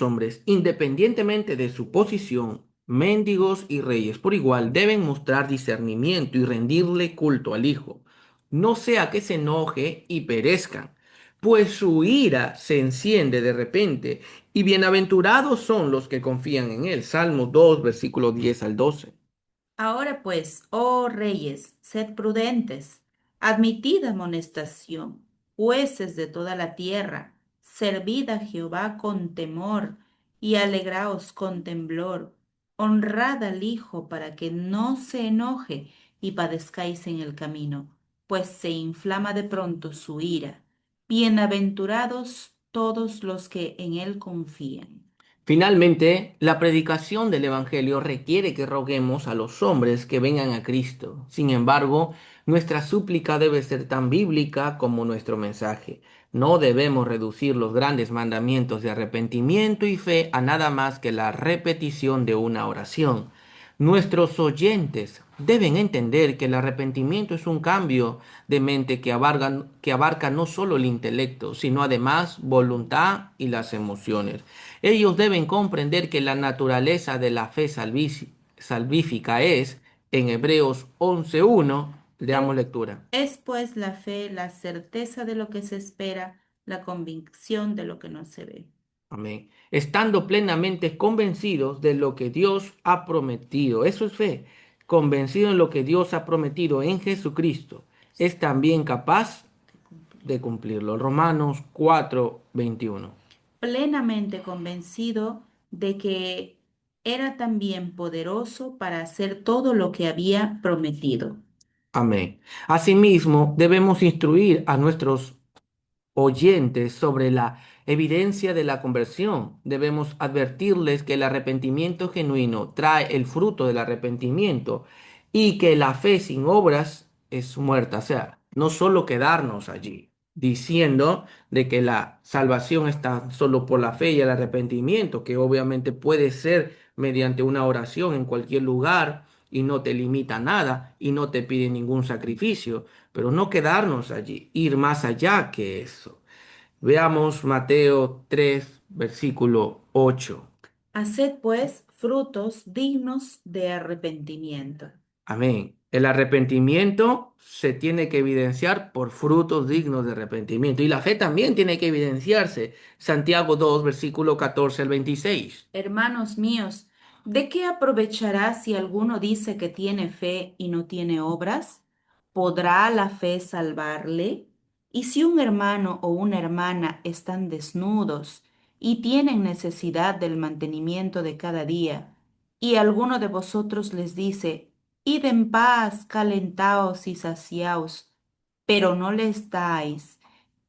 hombres, independientemente de su posición, mendigos y reyes por igual deben mostrar discernimiento y rendirle culto al Hijo, no sea que se enoje y perezcan, pues su ira se enciende de repente, y bienaventurados son los que confían en él. Salmo 2, versículo 10 al 12. Ahora pues, oh reyes, sed prudentes, admitid amonestación, jueces de toda la tierra, servid a Jehová con temor y alegraos con temblor, honrad al Hijo para que no se enoje y padezcáis en el camino, pues se inflama de pronto su ira. Bienaventurados todos los que en él confían. Finalmente, la predicación del Evangelio requiere que roguemos a los hombres que vengan a Cristo. Sin embargo, nuestra súplica debe ser tan bíblica como nuestro mensaje. No debemos reducir los grandes mandamientos de arrepentimiento y fe a nada más que la repetición de una oración. Nuestros oyentes deben entender que el arrepentimiento es un cambio de mente que abarca no solo el intelecto, sino además voluntad y las emociones. Ellos deben comprender que la naturaleza de la fe salvífica es, en Hebreos 11:1, le Es, damos lectura. es pues la fe, la certeza de lo que se espera, la convicción de lo que no se ve. Amén. Estando plenamente convencidos de lo que Dios ha prometido. Eso es fe. Convencido en lo que Dios ha prometido en Jesucristo. Es también capaz de cumplirlo. Romanos 4:21. Plenamente convencido de que era también poderoso para hacer todo lo que había prometido. Amén. Asimismo, debemos instruir a nuestros oyentes sobre la evidencia de la conversión. Debemos advertirles que el arrepentimiento genuino trae el fruto del arrepentimiento y que la fe sin obras es muerta. O sea, no solo quedarnos allí diciendo de que la salvación está solo por la fe y el arrepentimiento, que obviamente puede ser mediante una oración en cualquier lugar y no te limita a nada y no te pide ningún sacrificio, pero no quedarnos allí, ir más allá que eso. Veamos Mateo 3, versículo 8. Haced pues frutos dignos de arrepentimiento. Amén. El arrepentimiento se tiene que evidenciar por frutos dignos de arrepentimiento. Y la fe también tiene que evidenciarse. Santiago 2, versículo 14 al 26. Hermanos míos, ¿de qué aprovechará si alguno dice que tiene fe y no tiene obras? ¿Podrá la fe salvarle? Y si un hermano o una hermana están desnudos y tienen necesidad del mantenimiento de cada día, y alguno de vosotros les dice, id en paz, calentaos y saciaos, pero no les dais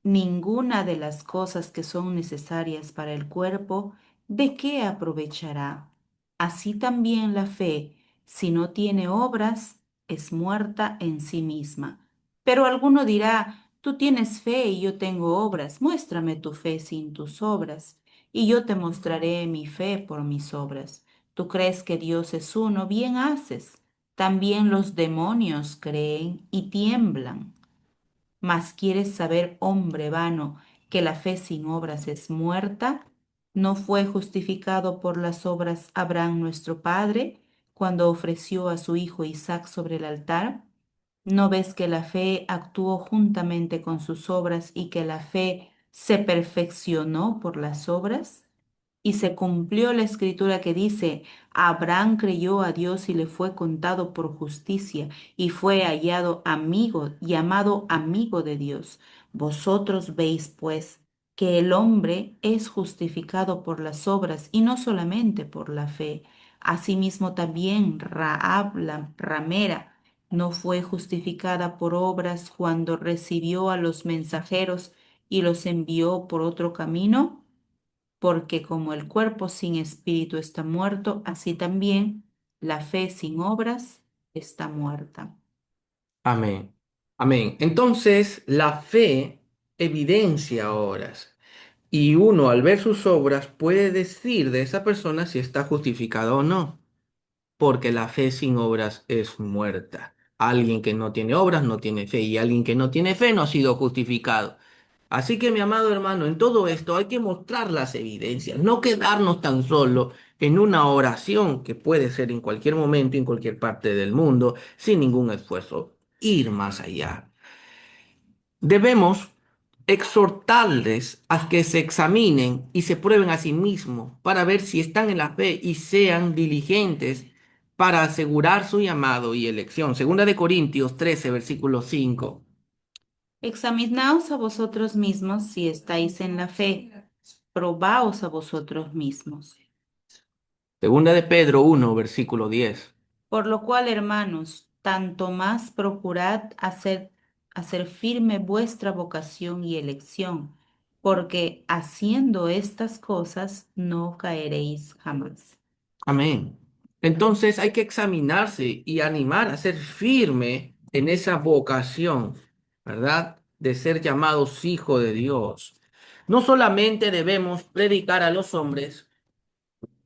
ninguna de las cosas que son necesarias para el cuerpo, ¿de qué aprovechará? Así también la fe, si no tiene obras, es muerta en sí misma. Pero alguno dirá, tú tienes fe y yo tengo obras, muéstrame tu fe sin tus obras, y yo te mostraré mi fe por mis obras. Tú crees que Dios es uno, bien haces. También los demonios creen y tiemblan. Mas quieres saber, hombre vano, que la fe sin obras es muerta. ¿No fue justificado por las obras Abraham nuestro padre cuando ofreció a su hijo Isaac sobre el altar? ¿No ves que la fe actuó juntamente con sus obras y que la fe se perfeccionó por las obras? Y se cumplió la escritura que dice, Abraham creyó a Dios y le fue contado por justicia y fue hallado amigo, llamado amigo de Dios. Vosotros veis, pues, que el hombre es justificado por las obras y no solamente por la fe. Asimismo también Rahab la ramera no fue justificada por obras cuando recibió a los mensajeros y los envió por otro camino, porque como el cuerpo sin espíritu está muerto, así también la fe sin obras está muerta. Amén. Amén. Entonces, la fe evidencia obras. Y uno al ver sus obras puede decir de esa persona si está justificada o no, porque la fe sin obras es muerta. Alguien que no tiene obras no tiene fe y alguien que no tiene fe no ha sido justificado. Así que, mi amado hermano, en todo esto hay que mostrar las evidencias, no quedarnos tan solo en una oración que puede ser en cualquier momento, en cualquier parte del mundo, sin ningún esfuerzo, ir más allá. Debemos exhortarles a que se examinen y se prueben a sí mismos para ver si están en la fe y sean diligentes para asegurar su llamado y elección. Segunda de Corintios 13, versículo 5. Examinaos a vosotros mismos si estáis en la fe, probaos a vosotros mismos. Segunda de Pedro 1, versículo 10. Por lo cual, hermanos, tanto más procurad hacer firme vuestra vocación y elección, porque haciendo estas cosas no caeréis jamás. Amén. Entonces hay que examinarse y animar a ser firme en esa vocación, ¿verdad? De ser llamados hijos de Dios. No solamente debemos predicar a los hombres,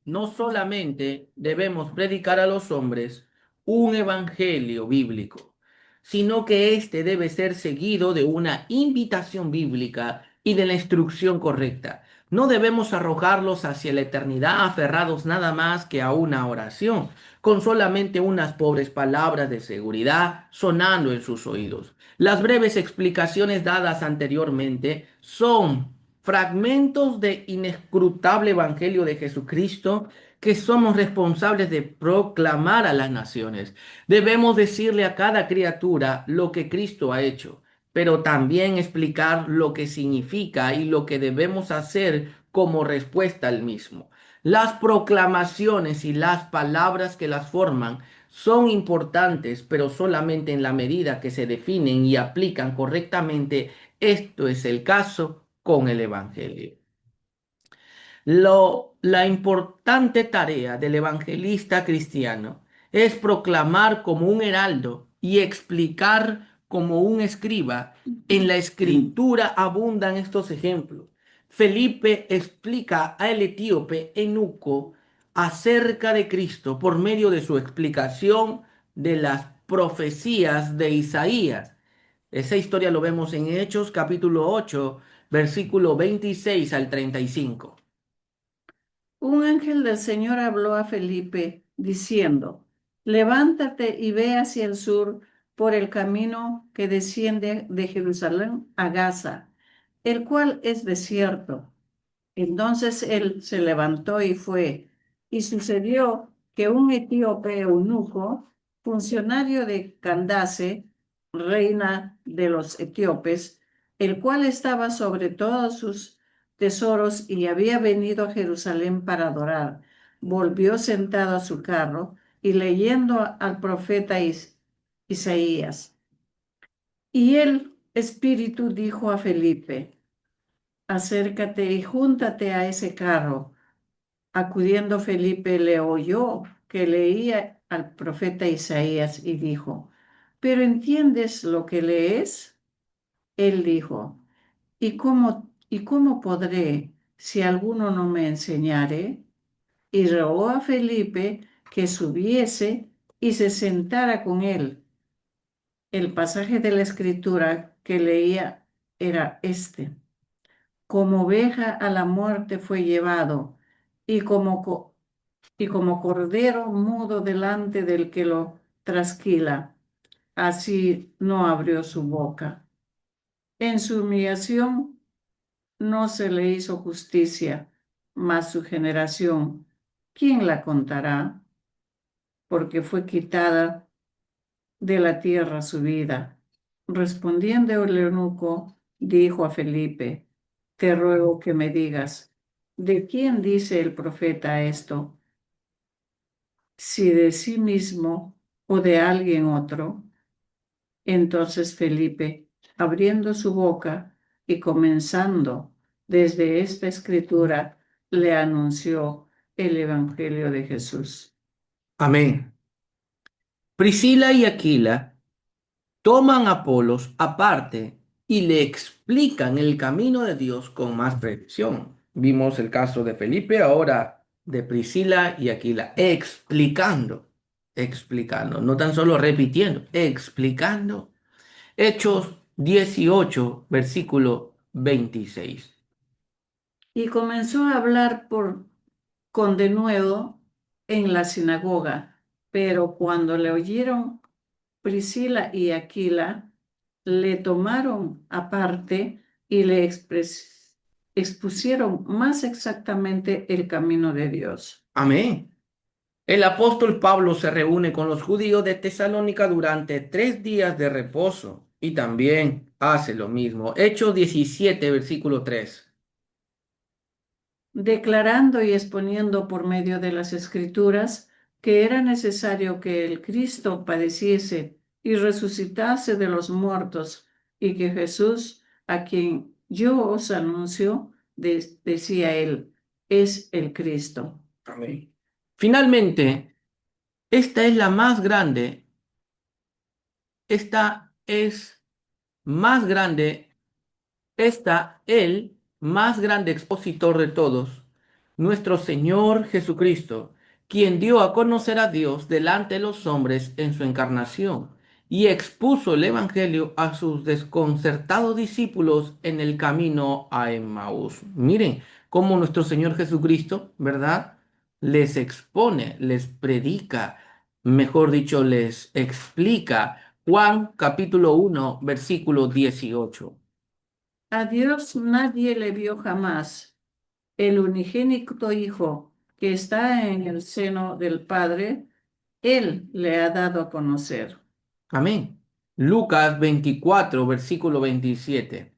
no solamente debemos predicar a los hombres un evangelio bíblico, sino que éste debe ser seguido de una invitación bíblica y de la instrucción correcta. No debemos arrojarlos hacia la eternidad aferrados nada más que a una oración, con solamente unas pobres palabras de seguridad sonando en sus oídos. Las breves explicaciones dadas anteriormente son fragmentos de inescrutable evangelio de Jesucristo que somos responsables de proclamar a las naciones. Debemos decirle a cada criatura lo que Cristo ha hecho, pero también explicar lo que significa y lo que debemos hacer como respuesta al mismo. Las proclamaciones y las palabras que las forman son importantes, pero solamente en la medida que se definen y aplican correctamente. Esto es el caso con el Evangelio. La importante tarea del evangelista cristiano es proclamar como un heraldo y explicar como un escriba. En la escritura abundan estos ejemplos. Felipe explica al etíope Eunuco acerca de Cristo por medio de su explicación de las profecías de Isaías. Esa historia lo vemos en Hechos capítulo 8, versículo 26 al 35. Un ángel del Señor habló a Felipe diciendo, levántate y ve hacia el sur por el camino que desciende de Jerusalén a Gaza, el cual es desierto. Entonces él se levantó y fue, y sucedió que un etíope eunuco, funcionario de Candace, reina de los etíopes, el cual estaba sobre todos sus tesoros y había venido a Jerusalén para adorar, volvió sentado a su carro y leyendo al profeta Isaías. Y el Espíritu dijo a Felipe, acércate y júntate a ese carro. Acudiendo Felipe le oyó que leía al profeta Isaías y dijo, ¿pero entiendes lo que lees? Él dijo, ¿y cómo podré si alguno no me enseñare? Y rogó a Felipe que subiese y se sentara con él. El pasaje de la escritura que leía era este. Como oveja a la muerte fue llevado, y como cordero mudo delante del que lo trasquila, así no abrió su boca. En su humillación no se le hizo justicia, mas su generación, ¿quién la contará? Porque fue quitada de la tierra su vida. Respondiendo el eunuco, dijo a Felipe, te ruego que me digas, ¿de quién dice el profeta esto? Si de sí mismo o de alguien otro. Entonces Felipe, abriendo su boca y comenzando desde esta escritura, le anunció el Evangelio de Jesús. Amén. Priscila y Aquila toman a Apolos aparte y le explican el camino de Dios con más precisión. Vimos el caso de Felipe, ahora de Priscila y Aquila, explicando, no tan solo repitiendo, explicando. Hechos 18, versículo 26. Y comenzó a hablar con denuedo en la sinagoga, pero cuando le oyeron Priscila y Aquila, le tomaron aparte y le expusieron más exactamente el camino de Dios. Amén. El apóstol Pablo se reúne con los judíos de Tesalónica durante 3 días de reposo y también hace lo mismo. Hechos 17, versículo 3. Declarando y exponiendo por medio de las Escrituras que era necesario que el Cristo padeciese y resucitase de los muertos, y que Jesús, a quien yo os anuncio, decía él, es el Cristo. Amén. Finalmente, esta es la más grande, esta es más grande. Está el más grande expositor de todos, nuestro Señor Jesucristo, quien dio a conocer a Dios delante de los hombres en su encarnación y expuso el Evangelio a sus desconcertados discípulos en el camino a Emmaús. Miren cómo nuestro Señor Jesucristo, ¿verdad? Les expone, les predica, mejor dicho, les explica. Juan capítulo 1, versículo 18. A Dios nadie le vio jamás. El unigénito Hijo que está en el seno del Padre, Él le ha dado a conocer. Amén. Lucas 24, versículo 27.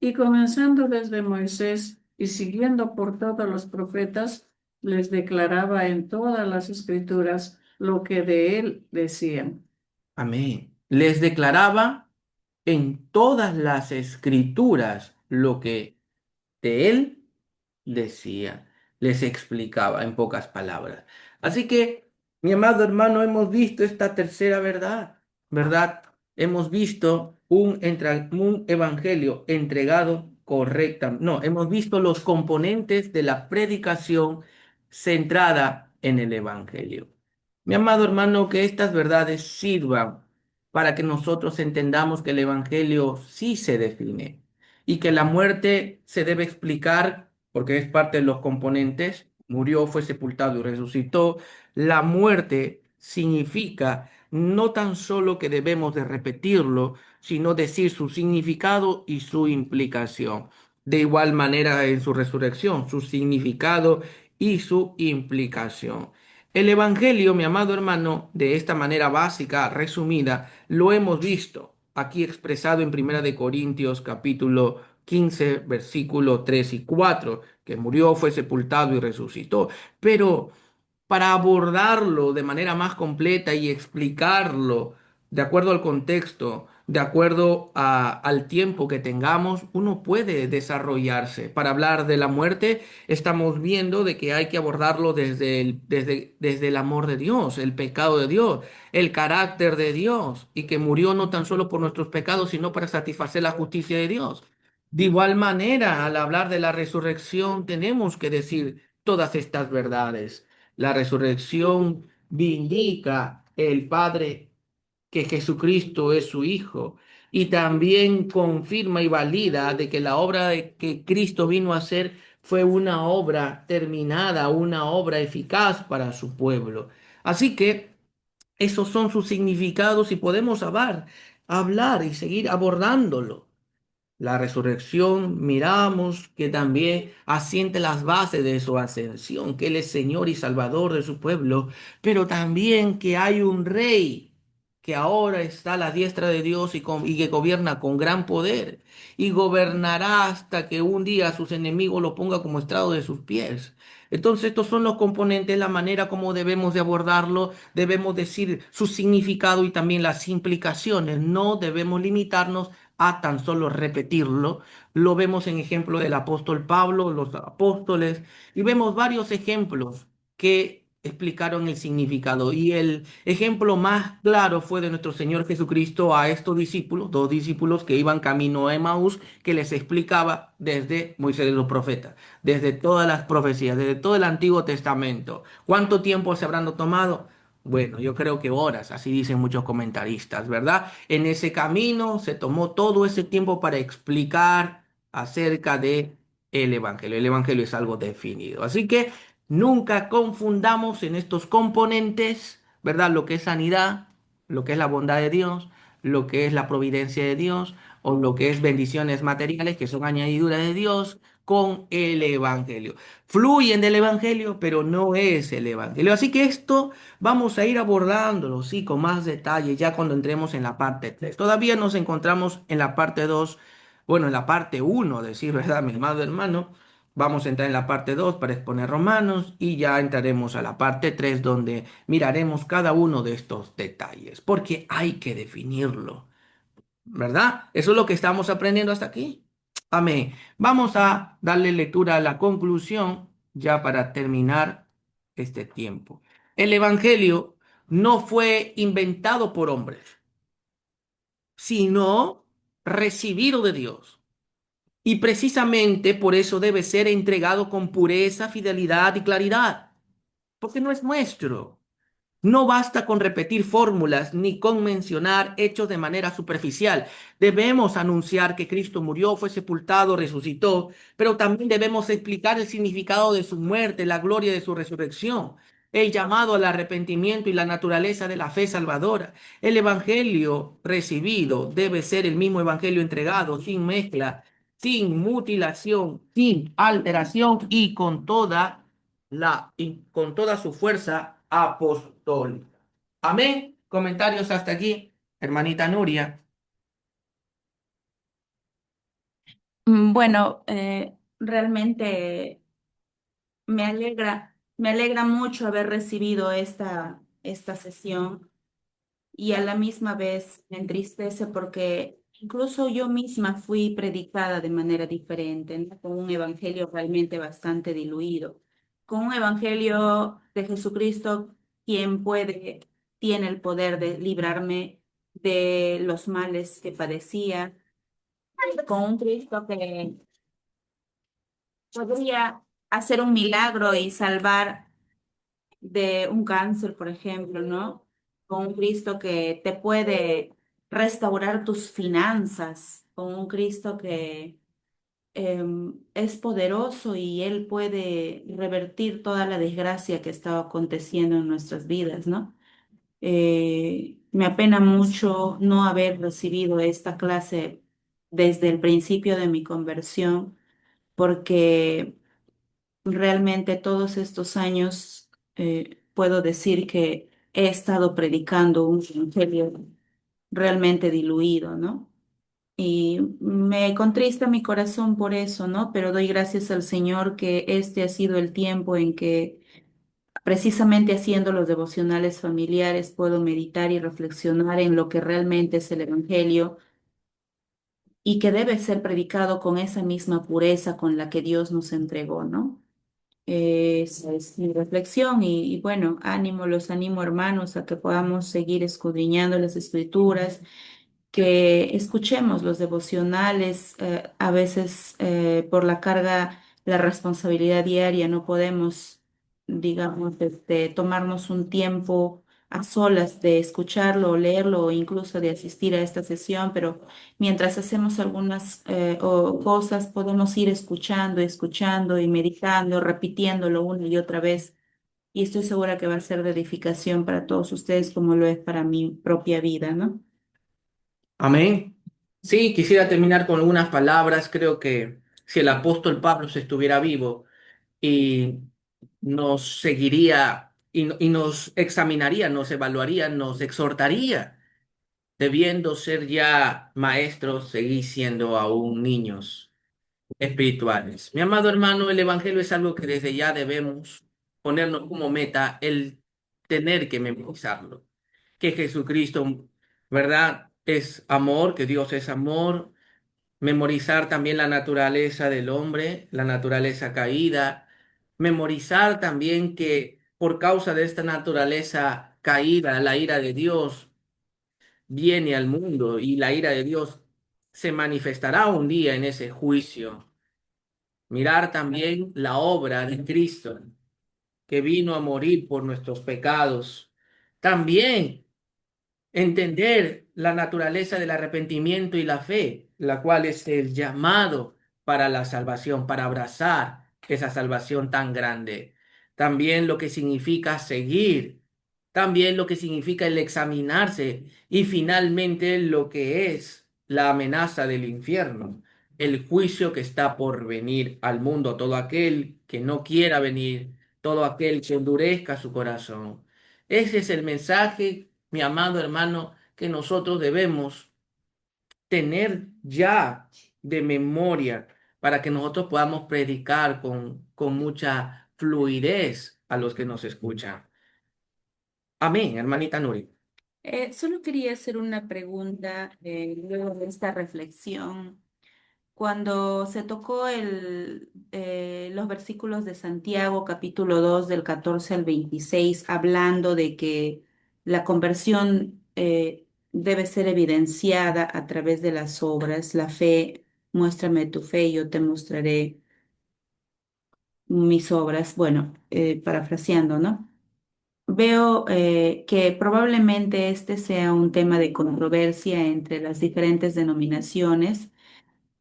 Y comenzando desde Moisés y siguiendo por todos los profetas, les declaraba en todas las escrituras lo que de él decían. Amén. Les declaraba en todas las escrituras lo que de él decía, les explicaba en pocas palabras. Así que, mi amado hermano, hemos visto esta tercera verdad, ¿verdad? Hemos visto un evangelio entregado correctamente. No, hemos visto los componentes de la predicación centrada en el evangelio. Mi amado hermano, que estas verdades sirvan para que nosotros entendamos que el evangelio sí se define y que la muerte se debe explicar porque es parte de los componentes. Murió, fue sepultado y resucitó. La muerte significa no tan solo que debemos de repetirlo, sino decir su significado y su implicación. De igual manera en su resurrección, su significado y su implicación. El Evangelio, mi amado hermano, de esta manera básica, resumida, lo hemos visto aquí expresado en Primera de Corintios capítulo 15, versículo 3 y 4, que murió, fue sepultado y resucitó. Pero para abordarlo de manera más completa y explicarlo de acuerdo al contexto, de acuerdo al tiempo que tengamos, uno puede desarrollarse. Para hablar de la muerte, estamos viendo de que hay que abordarlo desde el amor de Dios, el pecado de Dios, el carácter de Dios, y que murió no tan solo por nuestros pecados, sino para satisfacer la justicia de Dios. De igual manera, al hablar de la resurrección, tenemos que decir todas estas verdades. La resurrección vindica el Padre que Jesucristo es su Hijo y también confirma y valida de que la obra que Cristo vino a hacer fue una obra terminada, una obra eficaz para su pueblo. Así que esos son sus significados y podemos hablar y seguir abordándolo. La resurrección, miramos que también asiente las bases de su ascensión, que Él es Señor y Salvador de su pueblo, pero también que hay un rey que ahora está a la diestra de Dios y que gobierna con gran poder y gobernará hasta que un día sus enemigos lo ponga como estrado de sus pies. Entonces estos son los componentes, la manera como debemos de abordarlo, debemos decir su significado y también las implicaciones. No debemos limitarnos a tan solo repetirlo. Lo vemos en ejemplo del apóstol Pablo, los apóstoles, y vemos varios ejemplos que explicaron el significado. Y el ejemplo más claro fue de nuestro Señor Jesucristo a estos discípulos, dos discípulos que iban camino a Emaús, que les explicaba desde Moisés y los profetas, desde todas las profecías, desde todo el Antiguo Testamento. ¿Cuánto tiempo se habrán tomado? Bueno, yo creo que horas, así dicen muchos comentaristas, ¿verdad? En ese camino se tomó todo ese tiempo para explicar acerca de el Evangelio. El Evangelio es algo definido. Así que nunca confundamos en estos componentes, ¿verdad? Lo que es sanidad, lo que es la bondad de Dios, lo que es la providencia de Dios o lo que es bendiciones materiales que son añadiduras de Dios con el Evangelio. Fluyen del Evangelio, pero no es el Evangelio. Así que esto vamos a ir abordándolo, sí, con más detalle ya cuando entremos en la parte 3. Todavía nos encontramos en la parte 2, bueno, en la parte 1, decir verdad, mi amado hermano. Vamos a entrar en la parte 2 para exponer Romanos y ya entraremos a la parte 3 donde miraremos cada uno de estos detalles, porque hay que definirlo, ¿verdad? Eso es lo que estamos aprendiendo hasta aquí. Amén. Vamos a darle lectura a la conclusión ya para terminar este tiempo. El Evangelio no fue inventado por hombres, sino recibido de Dios. Y precisamente por eso debe ser entregado con pureza, fidelidad y claridad, porque no es nuestro. No basta con repetir fórmulas ni con mencionar hechos de manera superficial. Debemos anunciar que Cristo murió, fue sepultado, resucitó, pero también debemos explicar el significado de su muerte, la gloria de su resurrección, el llamado al arrepentimiento y la naturaleza de la fe salvadora. El evangelio recibido debe ser el mismo evangelio entregado, sin mezcla, sin mutilación, sin alteración y con toda su fuerza apostólica. Amén. Comentarios hasta aquí, hermanita Nuria. Bueno, realmente me alegra mucho haber recibido esta sesión y a la misma vez me entristece porque incluso yo misma fui predicada de manera diferente, ¿no? Con un evangelio realmente bastante diluido, con un evangelio de Jesucristo, quien tiene el poder de librarme de los males que padecía, con un Cristo que podría hacer un milagro y salvar de un cáncer, por ejemplo, ¿no? Con un Cristo que te puede restaurar tus finanzas, con un Cristo que es poderoso y Él puede revertir toda la desgracia que está aconteciendo en nuestras vidas, ¿no? Me apena mucho no haber recibido esta clase desde el principio de mi conversión, porque realmente todos estos años puedo decir que he estado predicando un evangelio realmente diluido, ¿no? Y me contrista mi corazón por eso, ¿no? Pero doy gracias al Señor que este ha sido el tiempo en que precisamente haciendo los devocionales familiares puedo meditar y reflexionar en lo que realmente es el evangelio y que debe ser predicado con esa misma pureza con la que Dios nos entregó, ¿no? Esa es mi reflexión y bueno, los animo hermanos a que podamos seguir escudriñando las escrituras, que escuchemos los devocionales. A veces por la carga, la responsabilidad diaria, no podemos, digamos, tomarnos un tiempo a solas de escucharlo o leerlo o incluso de asistir a esta sesión, pero mientras hacemos algunas cosas podemos ir escuchando, escuchando y meditando, repitiéndolo una y otra vez. Y estoy segura que va a ser de edificación para todos ustedes como lo es para mi propia vida, ¿no? Amén. Sí, quisiera terminar con algunas palabras. Creo que si el apóstol Pablo se estuviera vivo y nos seguiría y nos examinaría, nos evaluaría, nos exhortaría, debiendo ser ya maestros, seguir siendo aún niños espirituales. Mi amado hermano, el Evangelio es algo que desde ya debemos ponernos como meta el tener que memorizarlo. Que Jesucristo, ¿verdad? Es amor, que Dios es amor. Memorizar también la naturaleza del hombre, la naturaleza caída. Memorizar también que por causa de esta naturaleza caída, la ira de Dios viene al mundo y la ira de Dios se manifestará un día en ese juicio. Mirar también la obra de Cristo, que vino a morir por nuestros pecados. También entender la naturaleza del arrepentimiento y la fe, la cual es el llamado para la salvación, para abrazar esa salvación tan grande. También lo que significa seguir, también lo que significa el examinarse y finalmente lo que es la amenaza del infierno, el juicio que está por venir al mundo, todo aquel que no quiera venir, todo aquel que endurezca su corazón. Ese es el mensaje, mi amado hermano, que nosotros debemos tener ya de memoria para que nosotros podamos predicar con mucha fluidez a los que nos escuchan. Amén, hermanita Nuri. Solo quería hacer una pregunta luego de esta reflexión. Cuando se tocó los versículos de Santiago, capítulo 2 del 14 al 26, hablando de que la conversión debe ser evidenciada a través de las obras, la fe, muéstrame tu fe y yo te mostraré mis obras, bueno, parafraseando, ¿no? Veo que probablemente este sea un tema de controversia entre las diferentes denominaciones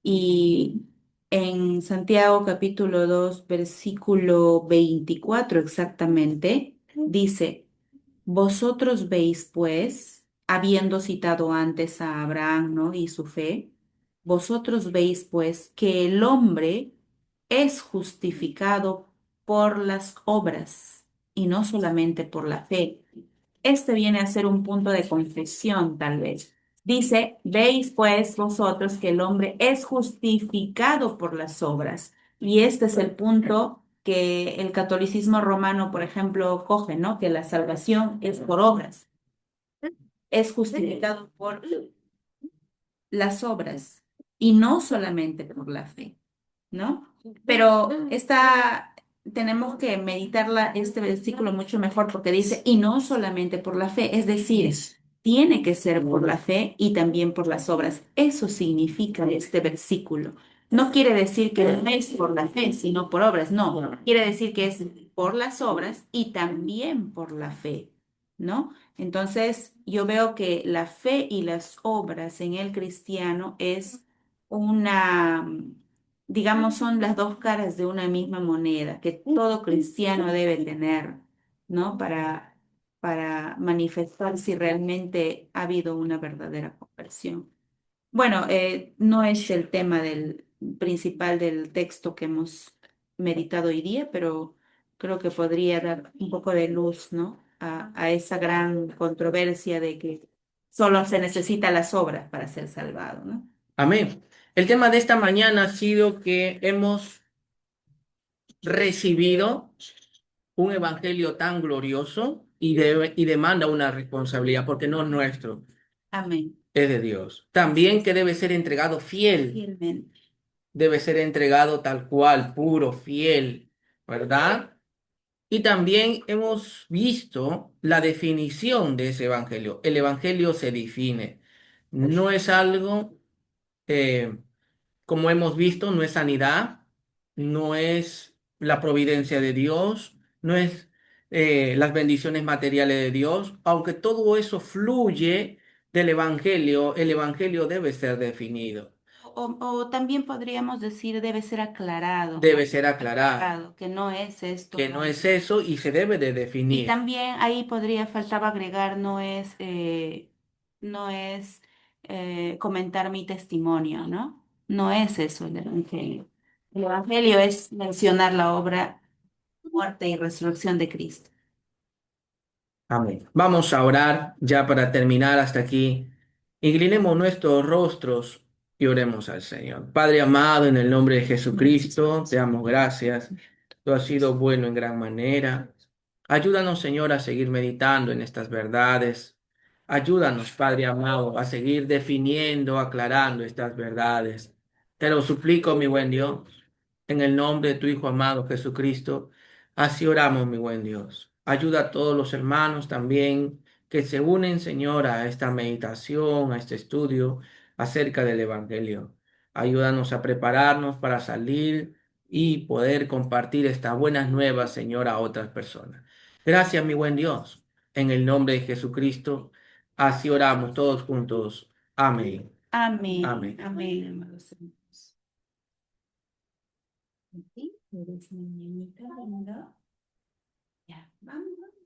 y en Santiago capítulo 2 versículo 24 exactamente, dice, vosotros veis pues, habiendo citado antes a Abraham, ¿no? Y su fe, vosotros veis pues que el hombre es justificado por las obras y no solamente por la fe. Este viene a ser un punto de confesión, tal vez. Dice, veis pues vosotros que el hombre es justificado por las obras. Y este es el punto que el catolicismo romano, por ejemplo, coge, ¿no? Que la salvación es por obras, es justificado por las obras y no solamente por la fe, ¿no? Pero tenemos que meditarla este versículo mucho mejor porque dice, y no solamente por la fe, es decir, tiene que ser por la fe y también por las obras. Eso significa este versículo. No quiere decir que no es por la fe, sino por obras, no. Quiere decir que es por las obras y también por la fe, ¿no? Entonces, yo veo que la fe y las obras en el cristiano es una, digamos, son las dos caras de una misma moneda que todo cristiano debe tener, ¿no? Para manifestar si realmente ha habido una verdadera conversión. Bueno, no es el tema principal del texto que hemos meditado hoy día, pero creo que podría dar un poco de luz, ¿no? A esa gran controversia de que solo se necesitan las obras para ser salvado, ¿no? Amén. El tema de esta mañana ha sido que hemos recibido un evangelio tan glorioso y demanda una responsabilidad porque no es nuestro, Amén. es de Dios. También que debe ser entregado fiel, Fielmente. debe ser entregado tal cual, puro, fiel, ¿verdad? Y también hemos visto la definición de ese evangelio. El evangelio se define. No es algo eh, como hemos visto, no es sanidad, no es la providencia de Dios, no es las bendiciones materiales de Dios, aunque todo eso fluye del Evangelio, el Evangelio debe ser definido, O también podríamos decir debe ser aclarado, debe ser aclarado, que no es esto. que no es eso y se debe de Y definir. también ahí faltaba agregar, no es comentar mi testimonio, ¿no? No es eso el Evangelio. El Evangelio es mencionar la obra, muerte y resurrección de Cristo. Amén. Vamos a orar ya para terminar hasta aquí. Inclinemos nuestros rostros y oremos al Señor. Padre amado, en el nombre de Jesucristo, te damos gracias. Tú has sido bueno en gran manera. Ayúdanos, Señor, a seguir meditando en estas verdades. Ayúdanos, Padre amado, a seguir definiendo, aclarando estas verdades. Te lo suplico, mi buen Dios, en el nombre de tu Hijo amado Jesucristo. Así oramos, mi buen Dios. Ayuda a todos los hermanos también que se unen, Señor, a esta meditación, a este estudio acerca del Evangelio. Ayúdanos a prepararnos para salir y poder compartir estas buenas nuevas, Señor, a otras personas. Gracias, mi buen Dios. En el nombre de Jesucristo, así oramos todos juntos. Amén. Amén. Amén. Amén, amados hermanos. Sí, eres mi niñita linda. Ya, vamos.